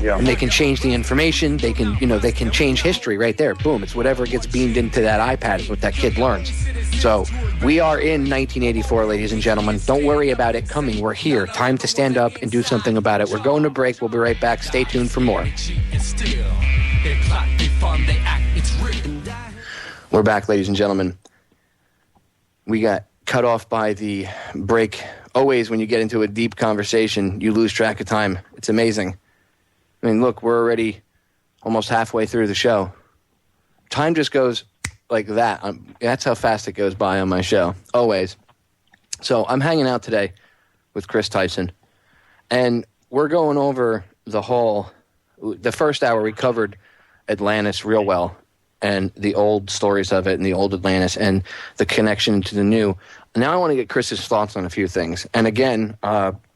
S3: Yeah. And they can change the information. They can change history right there. Boom! It's whatever gets beamed into that iPad is what that kid learns. So we are in 1984, ladies and gentlemen. Don't worry about it coming. We're here. Time to stand up and do something about it. We're going to break. We'll be right back. Stay tuned for more. We're back, ladies and gentlemen. We got cut off by the break. Always, when you get into a deep conversation, you lose track of time. It's amazing. I mean, look, we're already almost halfway through the show. Time just goes like that. That's how fast it goes by on my show, always. So I'm hanging out today with Chris Tyson, and we're going over the first hour we covered Atlantis real well, and the old stories of it, and the old Atlantis, and the connection to the new. Now I want to get Chris's thoughts on a few things. And again,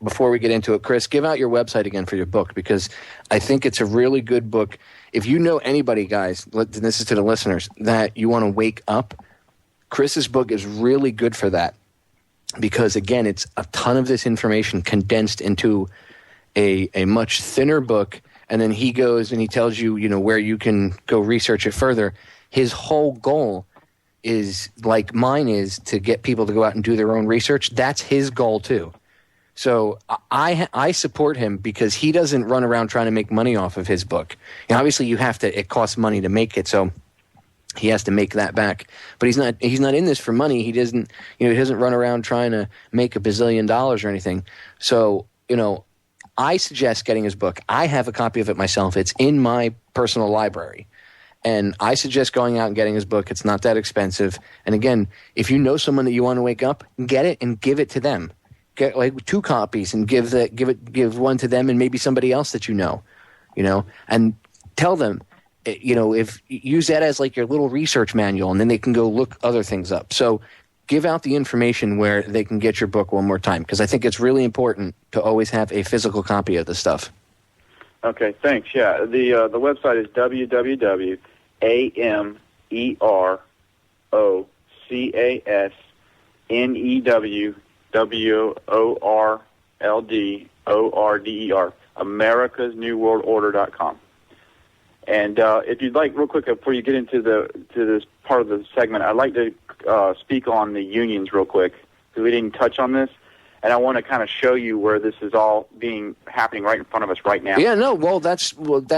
S3: before we get into it, Chris, give out your website again for your book, because I think it's a really good book. If you know anybody, guys, this is to the listeners, that you want to wake up, Chris's book is really good for that. Because, again, it's a ton of this information condensed into a much thinner book. And then he goes and he tells you, where you can go research it further. His whole goal is, like mine is, to get people to go out and do their own research. That's his goal too. So I support him because he doesn't run around trying to make money off of his book. Obviously it costs money to make it, so he has to make that back. But he's not in this for money. He doesn't run around trying to make $1 billion or anything. So, I suggest getting his book. I have a copy of it myself. It's in my personal library. And I suggest going out and getting his book. It's not that expensive. And again, if you know someone that you want to wake up, get it and give it to them. Get like 2 copies and give one to them and maybe somebody else that you know, and tell them, if use that as like your little research manual, and then they can go look other things up. So give out the information where they can get your book one more time, because I think it's really important to always have a physical copy of this stuff.
S4: Okay, thanks. Yeah, the website is www.amerocworlder, americasnewworldorder.com. And if you'd like, real quick, before you get into this part of the segment, I'd like to speak on the unions real quick, because we didn't touch on this. And I want to kind of show you where this is all happening right in front of us right now.
S3: Yeah, no, that's okay. What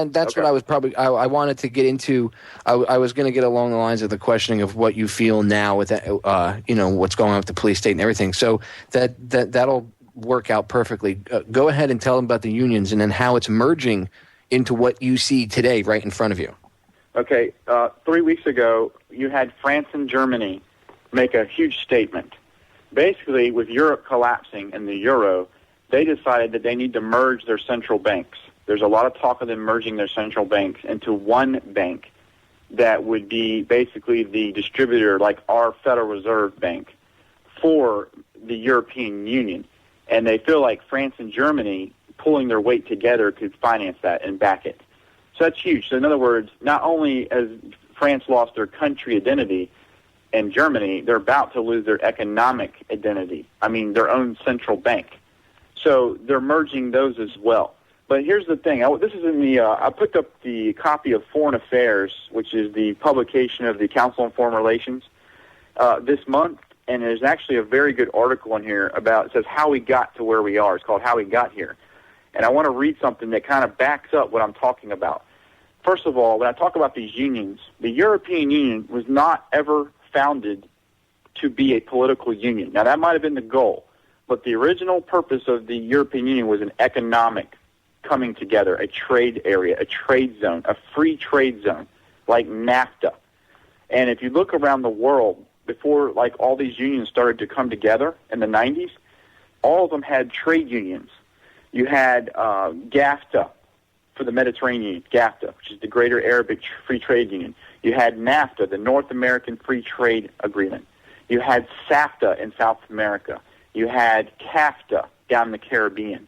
S3: I was I wanted to get into. I was going to get along the lines of the questioning of what you feel now with that, what's going on with the police state and everything. So that'll work out perfectly. Go ahead and tell them about the unions and then how it's merging into what you see today right in front of you.
S4: Okay, 3 weeks ago, you had France and Germany make a huge statement. Basically, with Europe collapsing and the euro, they decided that they need to merge their central banks. There's a lot of talk of them merging their central banks into one bank that would be basically the distributor, like our Federal Reserve Bank, for the European Union, and they feel like France and Germany pulling their weight together could finance that and back it. So that's huge. So in other words, not only has France lost their country identity and Germany, they're about to lose their economic identity. I mean, their own central bank. So they're merging those as well. But here's the thing. This is in the. I picked up the copy of Foreign Affairs, which is the publication of the Council on Foreign Relations, this month, and there's actually a very good article in here about. It says how we got to where we are. It's called How We Got Here, and I want to read something that kind of backs up what I'm talking about. First of all, when I talk about these unions, the European Union was not ever founded to be a political union. Now that might have been the goal, but the original purpose of the European Union was an economic coming together, a trade area, a trade zone, a free trade zone, like NAFTA. And if you look around the world, before like all these unions started to come together in the 90s, all of them had trade unions. You had GAFTA for the Mediterranean, GAFTA, which is the Greater Arabic Free Trade Union. You had NAFTA, the North American Free Trade Agreement. You had SAFTA in South America. You had CAFTA down in the Caribbean.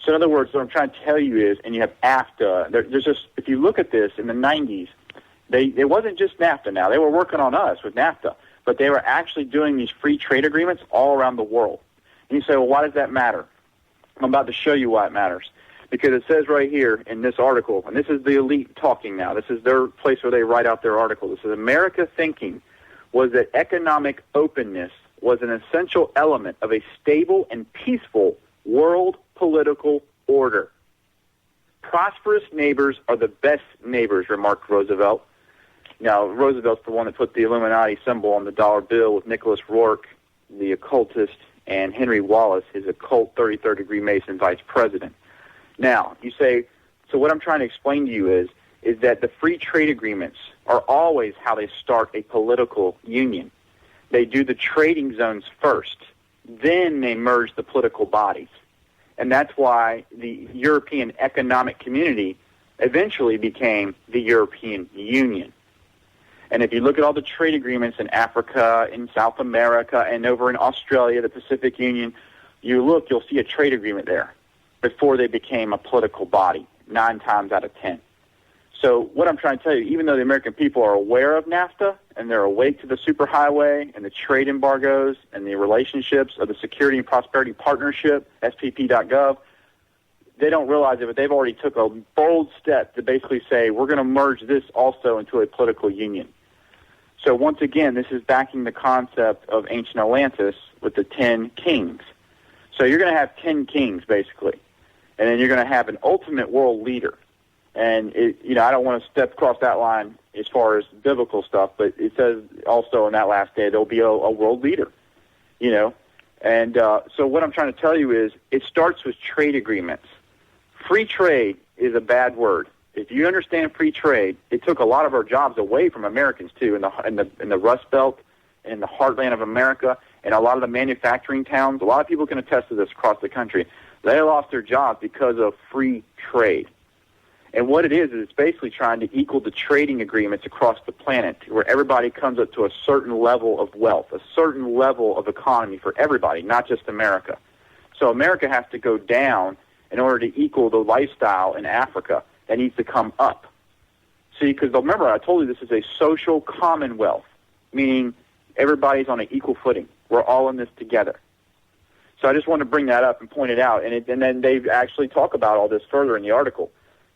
S4: So in other words, what I'm trying to tell you is, and you have AFTA, there's just, if you look at this in the 90s, it wasn't just NAFTA now. They were working on us with NAFTA, but they were actually doing these free trade agreements all around the world. And you say, well, why does that matter? I'm about to show you why it matters. Because it says right here in this article, and this is the elite talking now, this is their place where they write out their article. This is America thinking was that economic openness was an essential element of a stable and peaceful world political order. Prosperous neighbors are the best neighbors, remarked Roosevelt. Now, Roosevelt's the one that put the Illuminati symbol on the dollar bill with Nicholas Rourke, the occultist, and Henry Wallace, his occult 33rd degree Mason vice president. Now, you say, so what I'm trying to explain to you is that the free trade agreements are always how they start a political union. They do the trading zones first, then they merge the political bodies. And that's why the European Economic Community eventually became the European Union. And if you look at all the trade agreements in Africa, in South America, and over in Australia, the Pacific Union, you'll see a trade agreement there before they became a political body, 9 times out of 10. So what I'm trying to tell you, even though the American people are aware of NAFTA and they're awake to the superhighway and the trade embargoes and the relationships of the Security and Prosperity Partnership, SPP.gov, they don't realize it, but they've already took a bold step to basically say, we're going to merge this also into a political union. So once again, this is backing the concept of ancient Atlantis with the 10 kings. So you're going to have 10 kings, basically, and then you're going to have an ultimate world leader. And, I don't want to step across that line as far as biblical stuff, but it says also in that last day there'll be a world leader, And so what I'm trying to tell you is it starts with trade agreements. Free trade is a bad word. If you understand free trade, it took a lot of our jobs away from Americans, too, in the Rust Belt, in the heartland of America, and a lot of the manufacturing towns. A lot of people can attest to this across the country. They lost their jobs because of free trade. And what it is it's basically trying to equal the trading agreements across the planet where everybody comes up to a certain level of wealth, a certain level of economy for everybody, not just America. So America has to go down in order to equal the lifestyle in Africa that needs to come up. See, because remember, I told you this is a social commonwealth, meaning everybody's on an equal footing. We're all in this together. So I just want to bring that up and point it out. And then they actually talk about all this further in the article.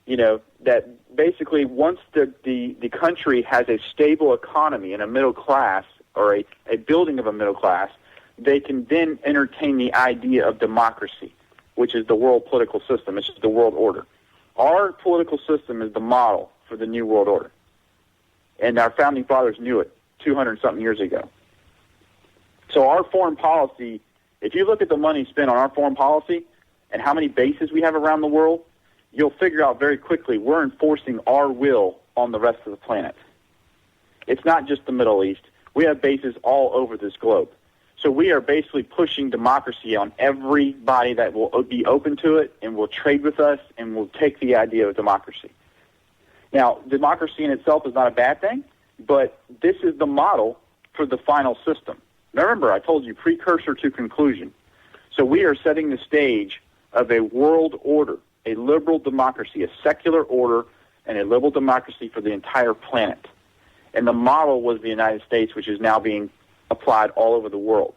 S4: That basically once the country has a stable economy and a middle class or a building of a middle class, they can then entertain the idea of democracy, which is the world political system. It's the world order. Our political system is the model for the new world order. And our founding fathers knew it 200-something years ago. So our foreign policy, if you look at the money spent on our foreign policy and how many bases we have around the world, you'll figure out very quickly we're enforcing our will on the rest of the planet. It's not just the Middle East. We have bases all over this globe. So we are basically pushing democracy on everybody that will be open to it and will trade with us and will take the idea of democracy. Now, democracy in itself is not a bad thing, but this is the model for the final system. Now remember, I told you precursor to conclusion. So we are setting the stage of a world order, a liberal democracy, a secular order, and a liberal democracy for the entire planet. And the model was the United States, which is now being applied all over the world.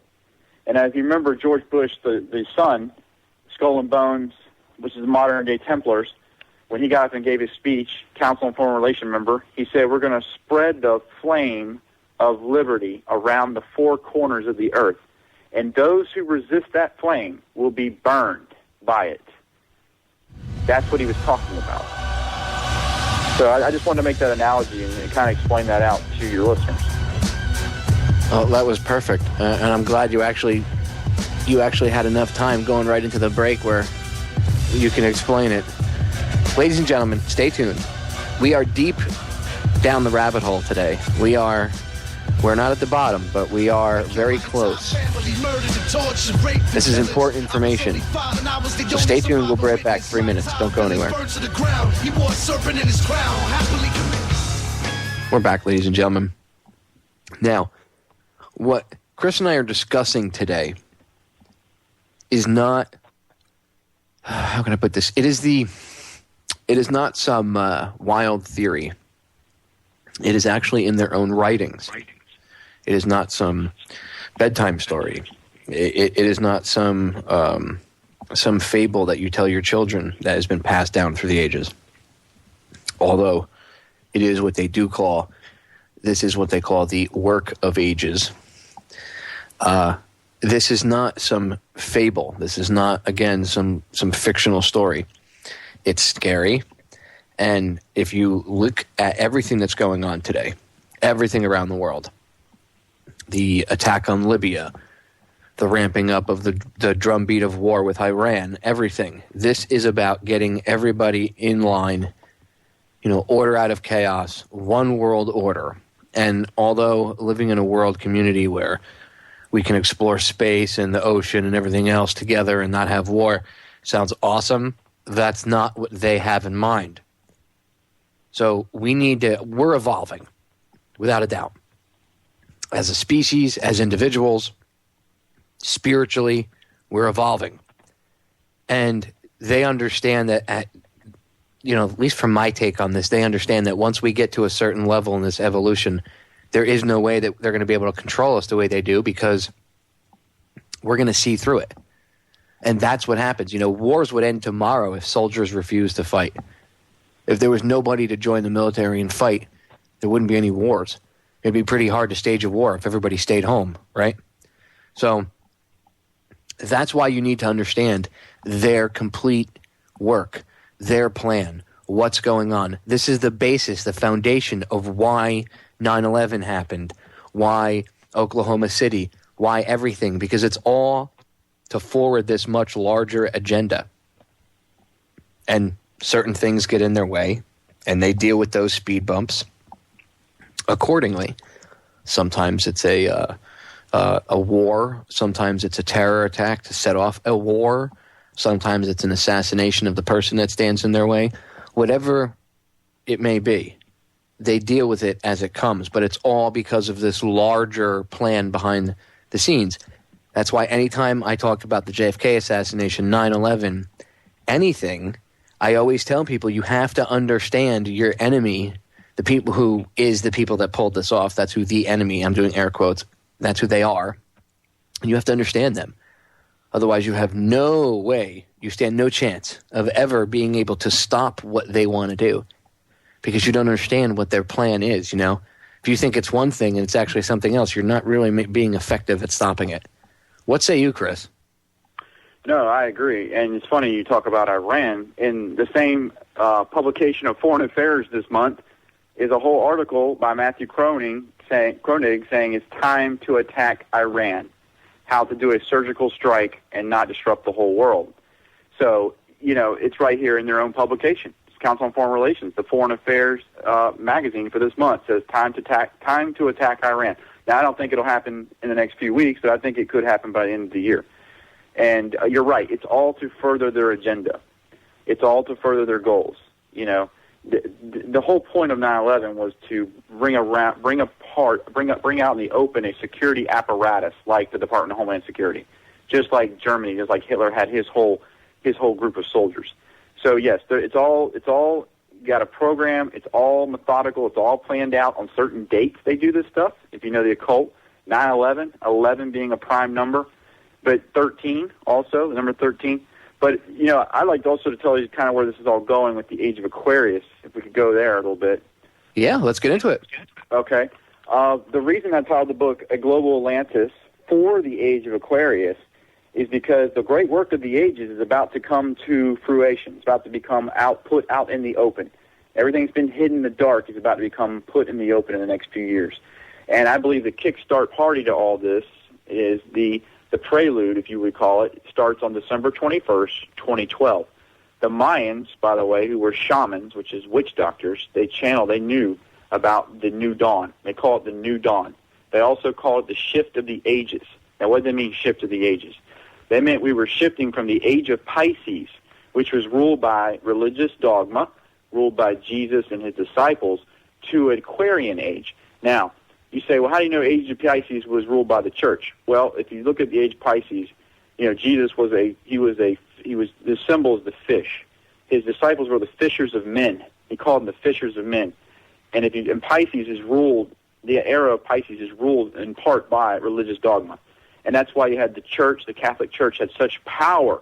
S4: And as you remember, George Bush, the son, Skull and Bones, which is the modern-day Templars, when he got up and gave his speech, Council on Foreign Relations, remember, he said, we're going to spread the flame of liberty around the four corners of the earth. And those who resist that flame will be burned by it. That's what he was talking about. So I just wanted to make that analogy and kind of explain that out to your listeners.
S3: Oh, that was perfect. And I'm glad you actually had enough time going right into the break where you can explain it. Ladies and gentlemen, stay tuned. We are deep down the rabbit hole today. We're not at the bottom, but we are very close. This is important information. So stay tuned. We'll be right back. 3 minutes. Don't go anywhere. We're back, ladies and gentlemen. Now, what Chris and I are discussing today is not, how can I put this? It is not some wild theory. It is actually in their own writings. It is not some bedtime story. It is not some fable that you tell your children that has been passed down through the ages. Although it is what they do call, this is what they call the work of ages. This is not some fable. This is not, again, some fictional story. It's scary. And if you look at everything that's going on today, everything around the world, the attack on Libya, the ramping up of the drumbeat of war with Iran, everything. This is about getting everybody in line, order out of chaos, one world order. And although living in a world community where we can explore space and the ocean and everything else together and not have war sounds awesome, that's not what they have in mind. So we're evolving, without a doubt. As a species, as individuals, spiritually, we're evolving. And they understand that, at least from my take on this, they understand that once we get to a certain level in this evolution, there is no way that they're going to be able to control us the way they do, because we're going to see through it. And that's what happens. Wars would end tomorrow if soldiers refused to fight. If there was nobody to join the military and fight, there wouldn't be any wars. It'd be pretty hard to stage a war if everybody stayed home, right? So that's why you need to understand their complete work, their plan, what's going on. This is the basis, the foundation of why 9/11 happened, why Oklahoma City, why everything, because it's all to forward this much larger agenda. And certain things get in their way, and they deal with those speed bumps accordingly. Sometimes it's a war. Sometimes it's a terror attack to set off a war. Sometimes it's an assassination of the person that stands in their way. Whatever it may be, they deal with it as it comes, but it's all because of this larger plan behind the scenes. That's why anytime I talk about the JFK assassination, 9/11, anything, I always tell people you have to understand your enemy, the people who is the people that pulled this off. That's who the enemy, I'm doing air quotes, that's who they are. And you have to understand them. Otherwise, you have no way, you stand no chance of ever being able to stop what they want to do, because you don't understand what their plan is, If you think it's one thing and it's actually something else, you're not really being effective at stopping it. What say you, Chris?
S4: No, I agree. And it's funny you talk about Iran. In the same publication of Foreign Affairs this month is a whole article by Matthew Kronig saying it's time to attack Iran, how to do a surgical strike and not disrupt the whole world. So, it's right here in their own publication. It's Council on Foreign Relations, the Foreign Affairs magazine for this month says time to attack Iran. Now, I don't think it'll happen in the next few weeks, but I think it could happen by the end of the year. And you're right. It's all to further their agenda. It's all to further their goals. The whole point of 9/11 was to bring bring out in the open a security apparatus like the Department of Homeland Security, just like Germany, just like Hitler had his whole group of soldiers. So yes, it's all got a program. It's all methodical. It's all planned out on certain dates. They do this stuff. If you know the occult, 9/11, 11 being a prime number, but 13 also, the number 13. But, I'd like also to tell you kind of where this is all going with the Age of Aquarius, if we could go there a little bit.
S3: Yeah, let's get into it.
S4: Okay. The reason I titled the book A Global Atlantis for the Age of Aquarius is because the great work of the ages is about to come to fruition. It's about to become put out in the open. Everything's been hidden in the dark is about to become put in the open in the next few years. And I believe the kickstart party to all this is the prelude, if you would call it, starts on December 21st, 2012. The Mayans, by the way, who were shamans, which is witch doctors, they knew about the new dawn. They call it the new dawn. They also call it the shift of the ages. Now, what does that mean, shift of the ages? They meant we were shifting from the age of Pisces, which was ruled by religious dogma, ruled by Jesus and his disciples, to an Aquarian age. Now, you say, well, how do you know age of Pisces was ruled by the church? Well, if you look at the age of Pisces, Jesus the symbol is the fish. His disciples were the fishers of men. He called them the fishers of men. And Pisces is ruled, the era of Pisces is ruled in part by religious dogma. And that's why you had the church, the Catholic Church, had such power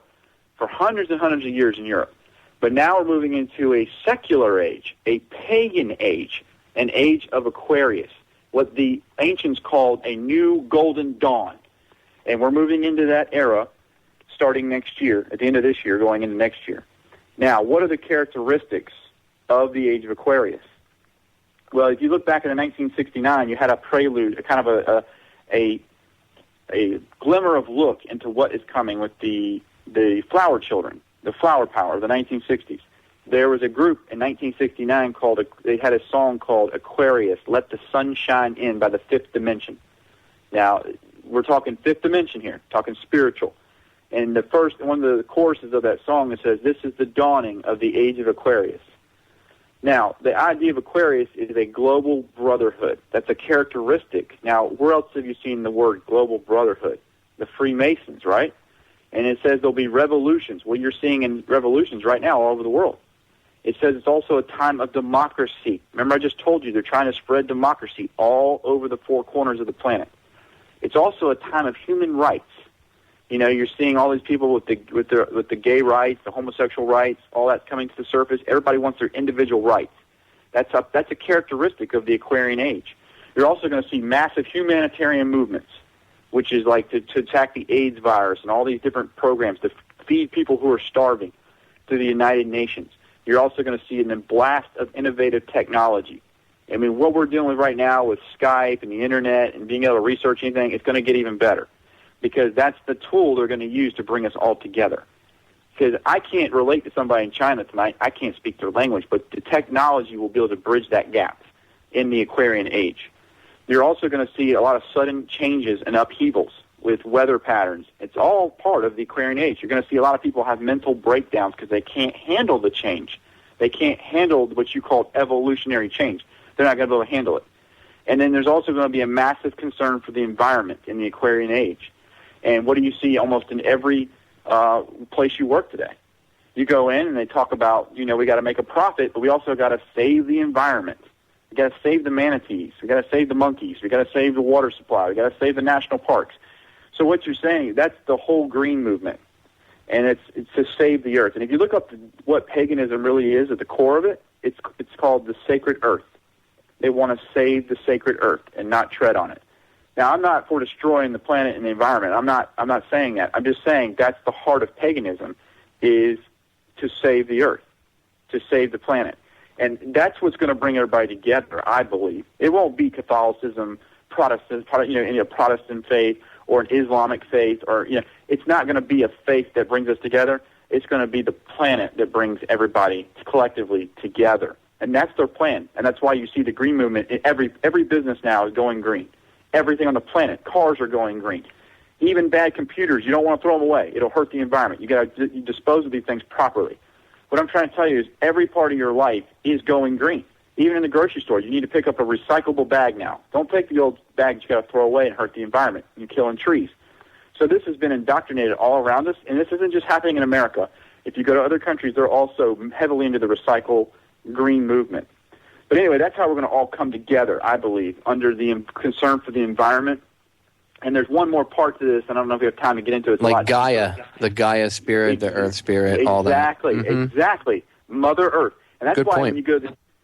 S4: for hundreds and hundreds of years in Europe. But now we're moving into a secular age, a pagan age, an age of Aquarius, what the ancients called a new golden dawn. And we're moving into that era starting next year, at the end of this year, going into next year. Now, what are the characteristics of the Age of Aquarius? Well, if you look back in 1969, you had a prelude, a kind of a glimmer of look into what is coming with the flower children, the flower power of the 1960s. There was a group in 1969 they had a song called Aquarius, Let the Sun Shine In by the Fifth Dimension. Now, we're talking fifth dimension here, talking spiritual. And one of the choruses of that song, it says, this is the dawning of the Age of Aquarius. Now, the idea of Aquarius is a global brotherhood. That's a characteristic. Now, where else have you seen the word global brotherhood? The Freemasons, right? And it says there'll be revolutions. Well, you're seeing in revolutions right now all over the world. It says it's also a time of democracy. Remember, I just told you they're trying to spread democracy all over the four corners of the planet. It's also a time of human rights. You're seeing all these people with the gay rights, the homosexual rights, all that's coming to the surface. Everybody wants their individual rights. That's a characteristic of the Aquarian age. You're also going to see massive humanitarian movements, which is like to attack the AIDS virus and all these different programs to feed people who are starving through the United Nations. You're also going to see a blast of innovative technology. I mean, what we're dealing with right now with Skype and the Internet and being able to research anything, it's going to get even better because that's the tool they're going to use to bring us all together. Because I can't relate to somebody in China tonight. I can't speak their language, but the technology will be able to bridge that gap in the Aquarian age. You're also going to see a lot of sudden changes and upheavals with weather patterns. It's all part of the Aquarian age. You're going to see a lot of people have mental breakdowns because they can't handle the change. They can't handle what you call evolutionary change. They're not going to be able to handle it. And then there's also going to be a massive concern for the environment in the Aquarian age. And what do you see almost in every place you work today? You go in and they talk about, we got to make a profit, but we also got to save the environment. We got to save the manatees. We got to save the monkeys. We got to save the water supply. We got to save the national parks. So what you're saying, that's the whole green movement, and it's to save the earth. And if you look up what paganism really is at the core of it, it's called the sacred earth. They want to save the sacred earth and not tread on it. Now, I'm not for destroying the planet and the environment. I'm not saying that. I'm just saying that's the heart of paganism, is to save the earth, to save the planet. And that's what's going to bring everybody together, I believe. It won't be Catholicism, Protestant faith, or an Islamic faith, or it's not going to be a faith that brings us together. It's going to be the planet that brings everybody collectively together, and that's their plan. And that's why you see the green movement. Every business now is going green. Everything on the planet, cars are going green. Even bad computers, you don't want to throw them away. It'll hurt the environment. You got to dispose of these things properly. What I'm trying to tell you is every part of your life is going green. Even in the grocery store, you need to pick up a recyclable bag now. Don't take the old bags you got to throw away and hurt the environment. You're killing trees. So this has been indoctrinated all around us, and this isn't just happening in America. If you go to other countries, they're also heavily into the recycle green movement. But anyway, that's how we're going to all come together, I believe, under the concern for the environment. And there's one more part to this, and I don't know if we have time to get into it. It's
S3: like Gaia, the Gaia spirit, the Earth spirit, all that.
S4: Exactly. Mother Earth. And that's
S3: Good
S4: why
S3: point.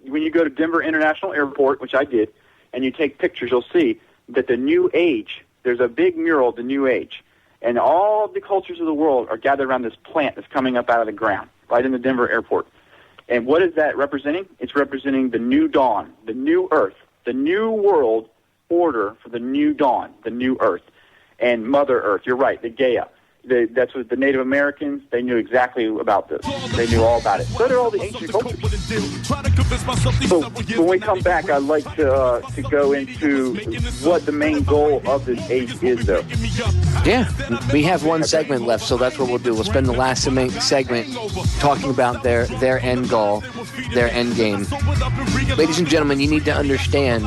S4: when you go to Denver International Airport, which I did, and you take pictures, you'll see that the New Age, there's a big mural of the New Age. And all the cultures of the world are gathered around this plant that's coming up out of the ground, right in the Denver airport. And what is that representing? It's representing the new dawn, the new Earth, the new world order for the new dawn, the new Earth. And Mother Earth, you're right, the Gaia. That's what the Native Americans, they knew exactly about this. They knew all about it. So did all the ancient cultures. So when we come back, I'd like to go into what the main goal of this age is, though.
S3: Yeah, we have one segment left, so that's what we'll do. We'll spend the last segment talking about their end goal, their end game. Ladies and gentlemen, you need to understand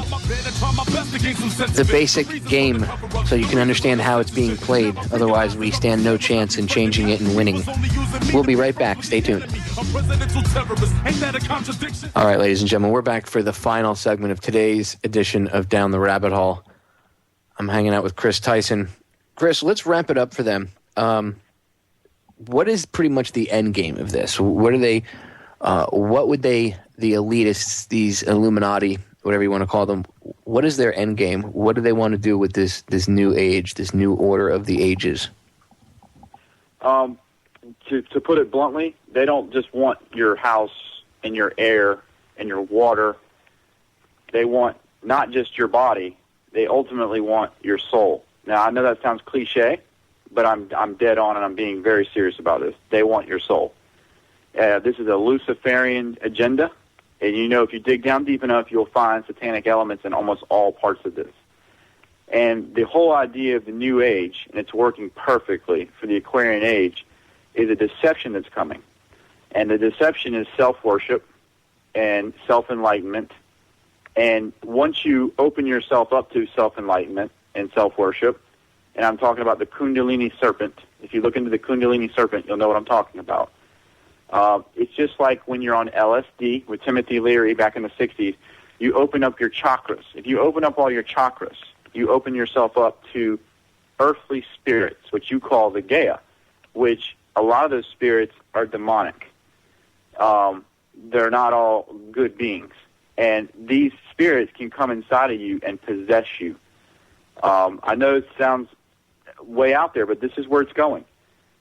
S3: the basic game so you can understand how it's being played. Otherwise, we stand no chance in changing it and winning. We'll be right back. Stay tuned. All right, ladies and gentlemen, we're back for the final segment of today's edition of Down the Rabbit Hole. I'm hanging out with Chris Tyson. Chris, let's wrap it up for them. What is pretty much the end game of this? What are they? What would they, the elitists, these Illuminati, whatever you want to call them, what is their end game? What do they want to do with this new age, this new order of the ages?
S4: To put it bluntly, they don't just want your house and your air and your water. They want not just your body. They ultimately want your soul. Now, I know that sounds cliche, but I'm dead on, and I'm being very serious about this. They want your soul. This is a Luciferian agenda, and you know if you dig down deep enough, you'll find satanic elements in almost all parts of this. And the whole idea of the New Age, and it's working perfectly for the Aquarian Age, is a deception that's coming. And the deception is self-worship and self-enlightenment. And once you open yourself up to self-enlightenment and self-worship, and I'm talking about the Kundalini serpent. If you look into the Kundalini serpent, you'll know what I'm talking about. It's just like when you're on LSD with Timothy Leary back in the 60s, you open up your chakras. If you open up all your chakras, you open yourself up to earthly spirits, which you call the Gaia, which a lot of those spirits are demonic. They're not all good beings. And these spirits can come inside of you and possess you. I know it sounds way out there, but this is where it's going.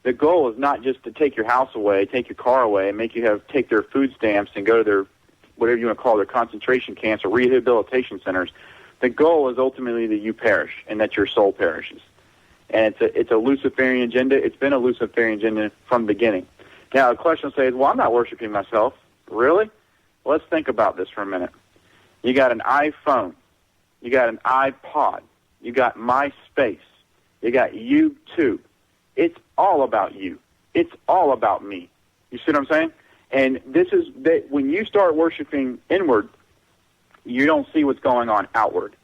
S4: The goal is not just to take your house away, take your car away, and make you take their food stamps and go to their, whatever you want to call their concentration camps or rehabilitation centers. The goal is ultimately that you perish and that your soul perishes. And it's a Luciferian agenda. It's been a Luciferian agenda from the beginning. Now, the question will say is, well, I'm not worshiping myself. Really? Well, let's think about this for a minute. You got an iPhone. You got an iPod. You got MySpace. You got YouTube. It's all about you. It's all about me. You see what I'm saying? And this is when you start worshiping inward, you don't see what's going on outward.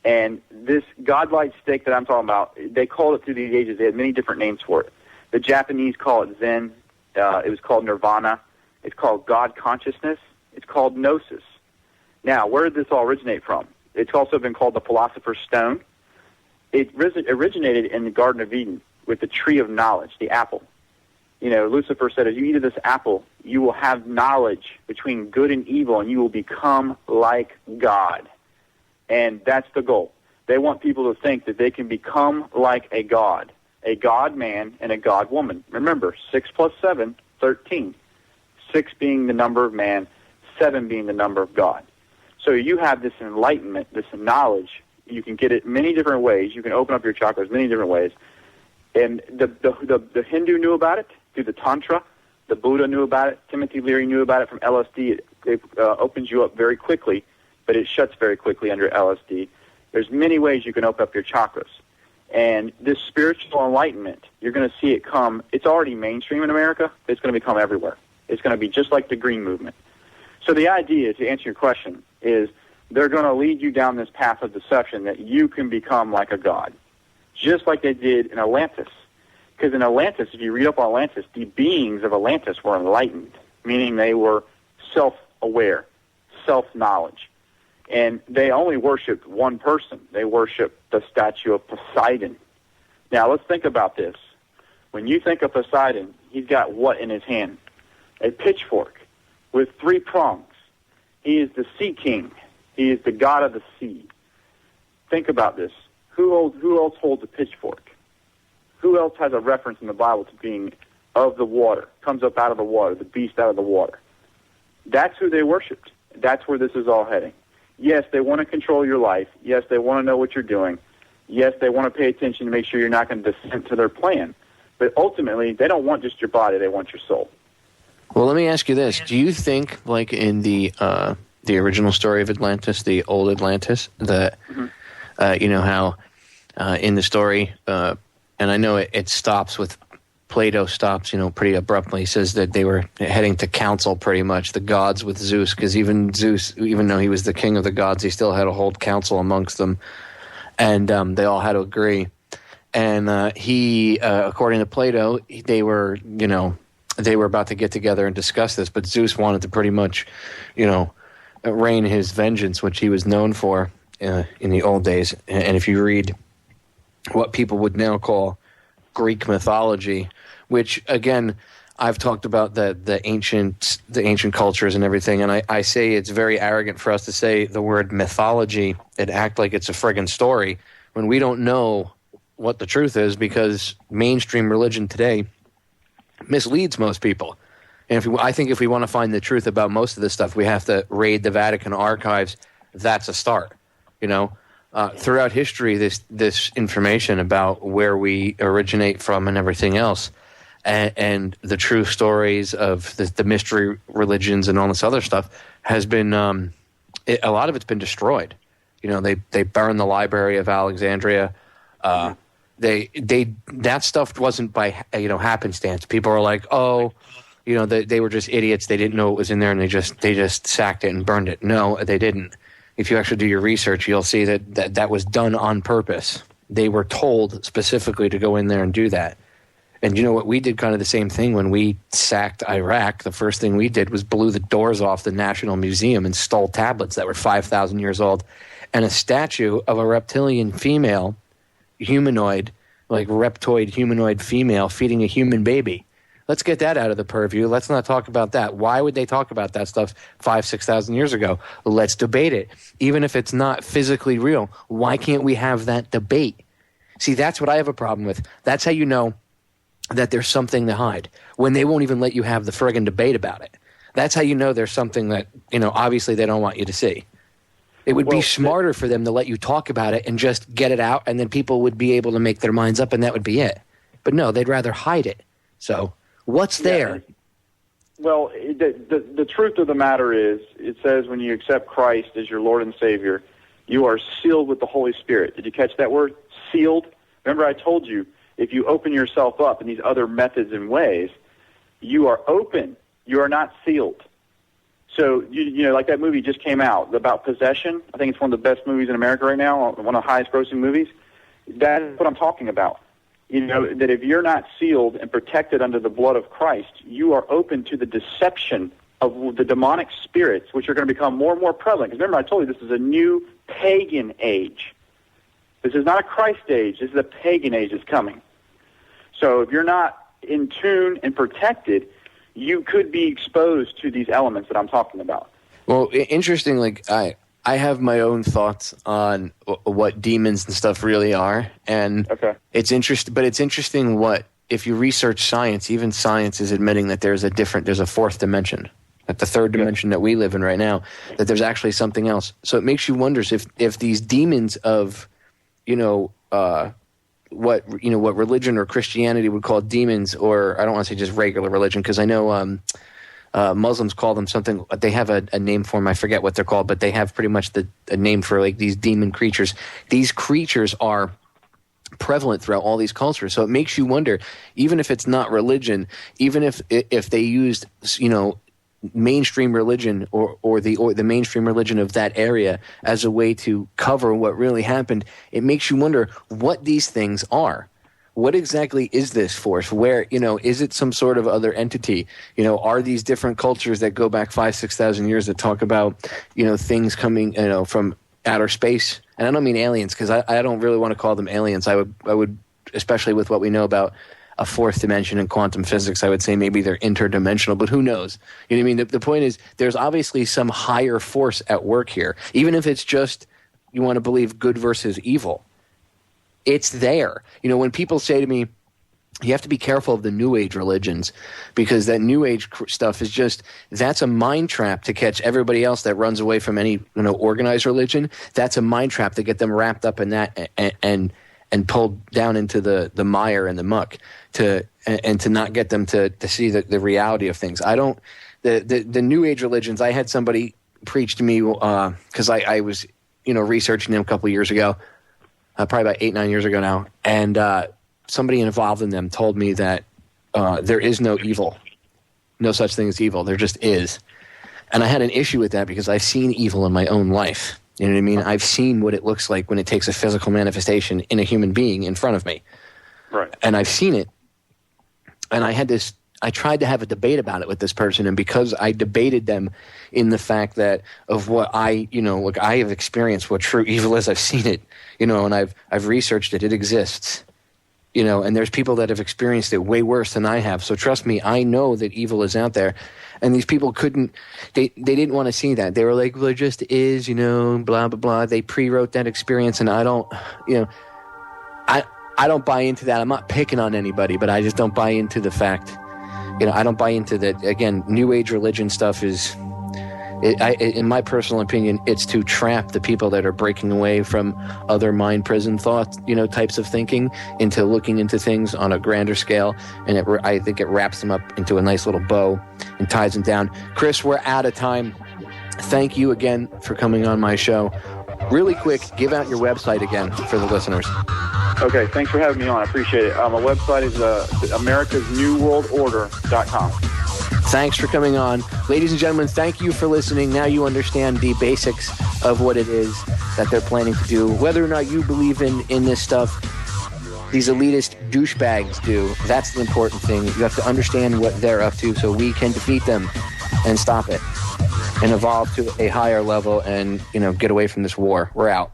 S4: And this godlike state that I'm talking about, they called it through the ages. They had many different names for it. The Japanese call it Zen. It was called Nirvana. It's called God consciousness. It's called Gnosis. Now, where did this all originate from? It's also been called the Philosopher's Stone. It originated in the Garden of Eden with the tree of knowledge, the apple. You know, Lucifer said, as you eat of this apple, you will have knowledge between good and evil, and you will become like God. And that's the goal. They want people to think that they can become like a God man and a God woman. Remember, 6 plus 7, 13. 6 being the number of man, 7 being the number of God. So you have this enlightenment, this knowledge. You can get it many different ways. You can open up your chakras many different ways. And the Hindu knew about it through the Tantra. The Buddha knew about it. Timothy Leary knew about it from LSD. It opens you up very quickly, but it shuts very quickly under LSD. There's many ways you can open up your chakras. And this spiritual enlightenment, you're going to see it come. It's already mainstream in America. It's going to become everywhere. It's going to be just like the Green Movement. So the idea, to answer your question, is they're going to lead you down this path of deception that you can become like a god, just like they did in Atlantis. Because in Atlantis, if you read up on Atlantis, the beings of Atlantis were enlightened, meaning they were self-aware, self-knowledge. And they only worshipped one person. They worshipped the statue of Poseidon. Now, let's think about this. When you think of Poseidon, he's got what in his hand? A pitchfork with 3 prongs. He is the sea king. He is the god of the sea. Think about this. Who else holds a pitchfork? Who else has a reference in the Bible to being of the water, comes up out of the water, the beast out of the water? That's who they worshipped. That's where this is all heading. Yes, they want to control your life. Yes, they want to know what you're doing. Yes, they want to pay attention to make sure you're not going to descend to their plan. But ultimately, they don't want just your body. They want your soul.
S3: Well, let me ask you this. Do you think, like in the original story of Atlantis, the old Atlantis, that, you know, how in the story, and I know it stops with, Plato stops, you know, pretty abruptly. He says that they were heading to council pretty much, the gods with Zeus, because even Zeus, even though he was the king of the gods, he still had to hold council amongst them, and they all had to agree. And he, according to Plato, they were, you know, they were about to get together and discuss this, but Zeus wanted to pretty much, you know, rain his vengeance, which he was known for in the old days. And if you read what people would now call Greek mythology, which, again, I've talked about the ancient cultures and everything, and I say it's very arrogant for us to say the word mythology and act like it's a friggin' story when we don't know what the truth is, because mainstream religion today misleads most people. And I think if we want to find the truth about most of this stuff, we have to raid the Vatican archives. That's a start, you know. Throughout history, this information about where we originate from and everything else, and the true stories of the mystery religions and all this other stuff has been, a lot of it's been destroyed. You know, they burned the Library of Alexandria. That stuff wasn't by, you know, happenstance. People are like, oh, you know, they were just idiots. They didn't know it was in there, and they just sacked it and burned it. No, they didn't. If you actually do your research, you'll see that was done on purpose. They were told specifically to go in there and do that. And you know what? We did kind of the same thing when we sacked Iraq. The first thing we did was blew the doors off the National Museum and stole tablets that were 5,000 years old and a statue of a reptilian female, humanoid, like reptoid humanoid female feeding a human baby. Let's get that out of the purview. Let's not talk about that. Why would they talk about that stuff 5,000-6,000 years ago? Let's debate it. Even if it's not physically real, why can't we have that debate? See, that's what I have a problem with. That's how you know that there's something to hide, when they won't even let you have the friggin' debate about it. That's how you know there's something that, you know, obviously they don't want you to see. It would be smarter for them to let you talk about it and just get it out, and then people would be able to make their minds up, and that would be it. But no, they'd rather hide it. So what's there?
S4: Well, the truth of the matter is, it says when you accept Christ as your Lord and Savior, you are sealed with the Holy Spirit. Did you catch that word? Sealed? Remember I told you, if you open yourself up in these other methods and ways, you are open. You are not sealed. So, you know, like that movie just came out about possession. I think it's one of the best movies in America right now, one of the highest grossing movies. That's what I'm talking about. You know, that if you're not sealed and protected under the blood of Christ, you are open to the deception of the demonic spirits, which are going to become more and more prevalent. Because remember, I told you this is a new pagan age. This is not a Christ age. This is a pagan age that's coming. So if you're not in tune and protected, you could be exposed to these elements that I'm talking about.
S3: Well, interesting, like I have my own thoughts on what demons and stuff really are, and it's interesting what, if you research science, even science is admitting that there's a fourth dimension, that the third dimension that we live in right now, that there's actually something else. So it makes you wonder if these demons of, you know, what religion or Christianity would call demons, or I don't want to say just regular religion, because I know Muslims call them something. They have a name for them. I forget what they're called, but they have pretty much a name for like these demon creatures. These creatures are prevalent throughout all these cultures. So it makes you wonder, even if it's not religion, even if they used, you know, mainstream religion or the mainstream religion of that area as a way to cover what really happened, it makes you wonder what these things are. What exactly is this force? Where, is it some sort of other entity? Are these different cultures that go back 5,000-6,000 years that talk about, things coming, from outer space? And I don't mean aliens, because I don't really want to call them aliens. I would, especially with what we know about a fourth dimension in quantum physics, I would say maybe they're interdimensional, but who knows? You know what I mean? The point is, there's obviously some higher force at work here, even if it's just, you want to believe good versus evil. It's there. When people say to me, you have to be careful of the New Age religions, because that New Age stuff is that's a mind trap to catch everybody else that runs away from any, organized religion. That's a mind trap to get them wrapped up in that and pulled down into the mire and the muck and to not get them to see the reality of things. The New Age religions, I had somebody preach to me because I was, researching them a couple of years ago, probably about 8-9 years ago now, and somebody involved in them told me that there is no evil, no such thing as evil. There just is. And I had an issue with that because I've seen evil in my own life. You know what I mean? I've seen what it looks like when it takes a physical manifestation in a human being in front of me.
S4: Right.
S3: And I've seen it. And I tried to have a debate about it with this person, and because I debated them in the fact that of what I have experienced what true evil is, I've seen it, and I've researched it. It exists, and there's people that have experienced it way worse than I have. So trust me, I know that evil is out there. And these people they didn't want to see that. They were like, well, it just is, blah, blah, blah. They pre-wrote that experience, and I don't buy into that. I'm not picking on anybody, but I just don't buy into the fact, I don't buy into that. Again, New Age religion stuff is, in my personal opinion, it's to trap the people that are breaking away from other mind prison thought, types of thinking into looking into things on a grander scale. And I think it wraps them up into a nice little bow and ties them down. Chris, we're out of time. Thank you again for coming on my show. Really quick, give out your website again for the listeners.
S4: Okay, thanks for having me on. I appreciate it. My website is americasnewworldorder.com.
S3: Thanks for coming on. Ladies and gentlemen, thank you for listening. Now you understand the basics of what it is that they're planning to do. Whether or not you believe in this stuff, these elitist douchebags do. That's the important thing. You have to understand what they're up to so we can defeat them and stop it and evolve to a higher level and, get away from this war. We're out.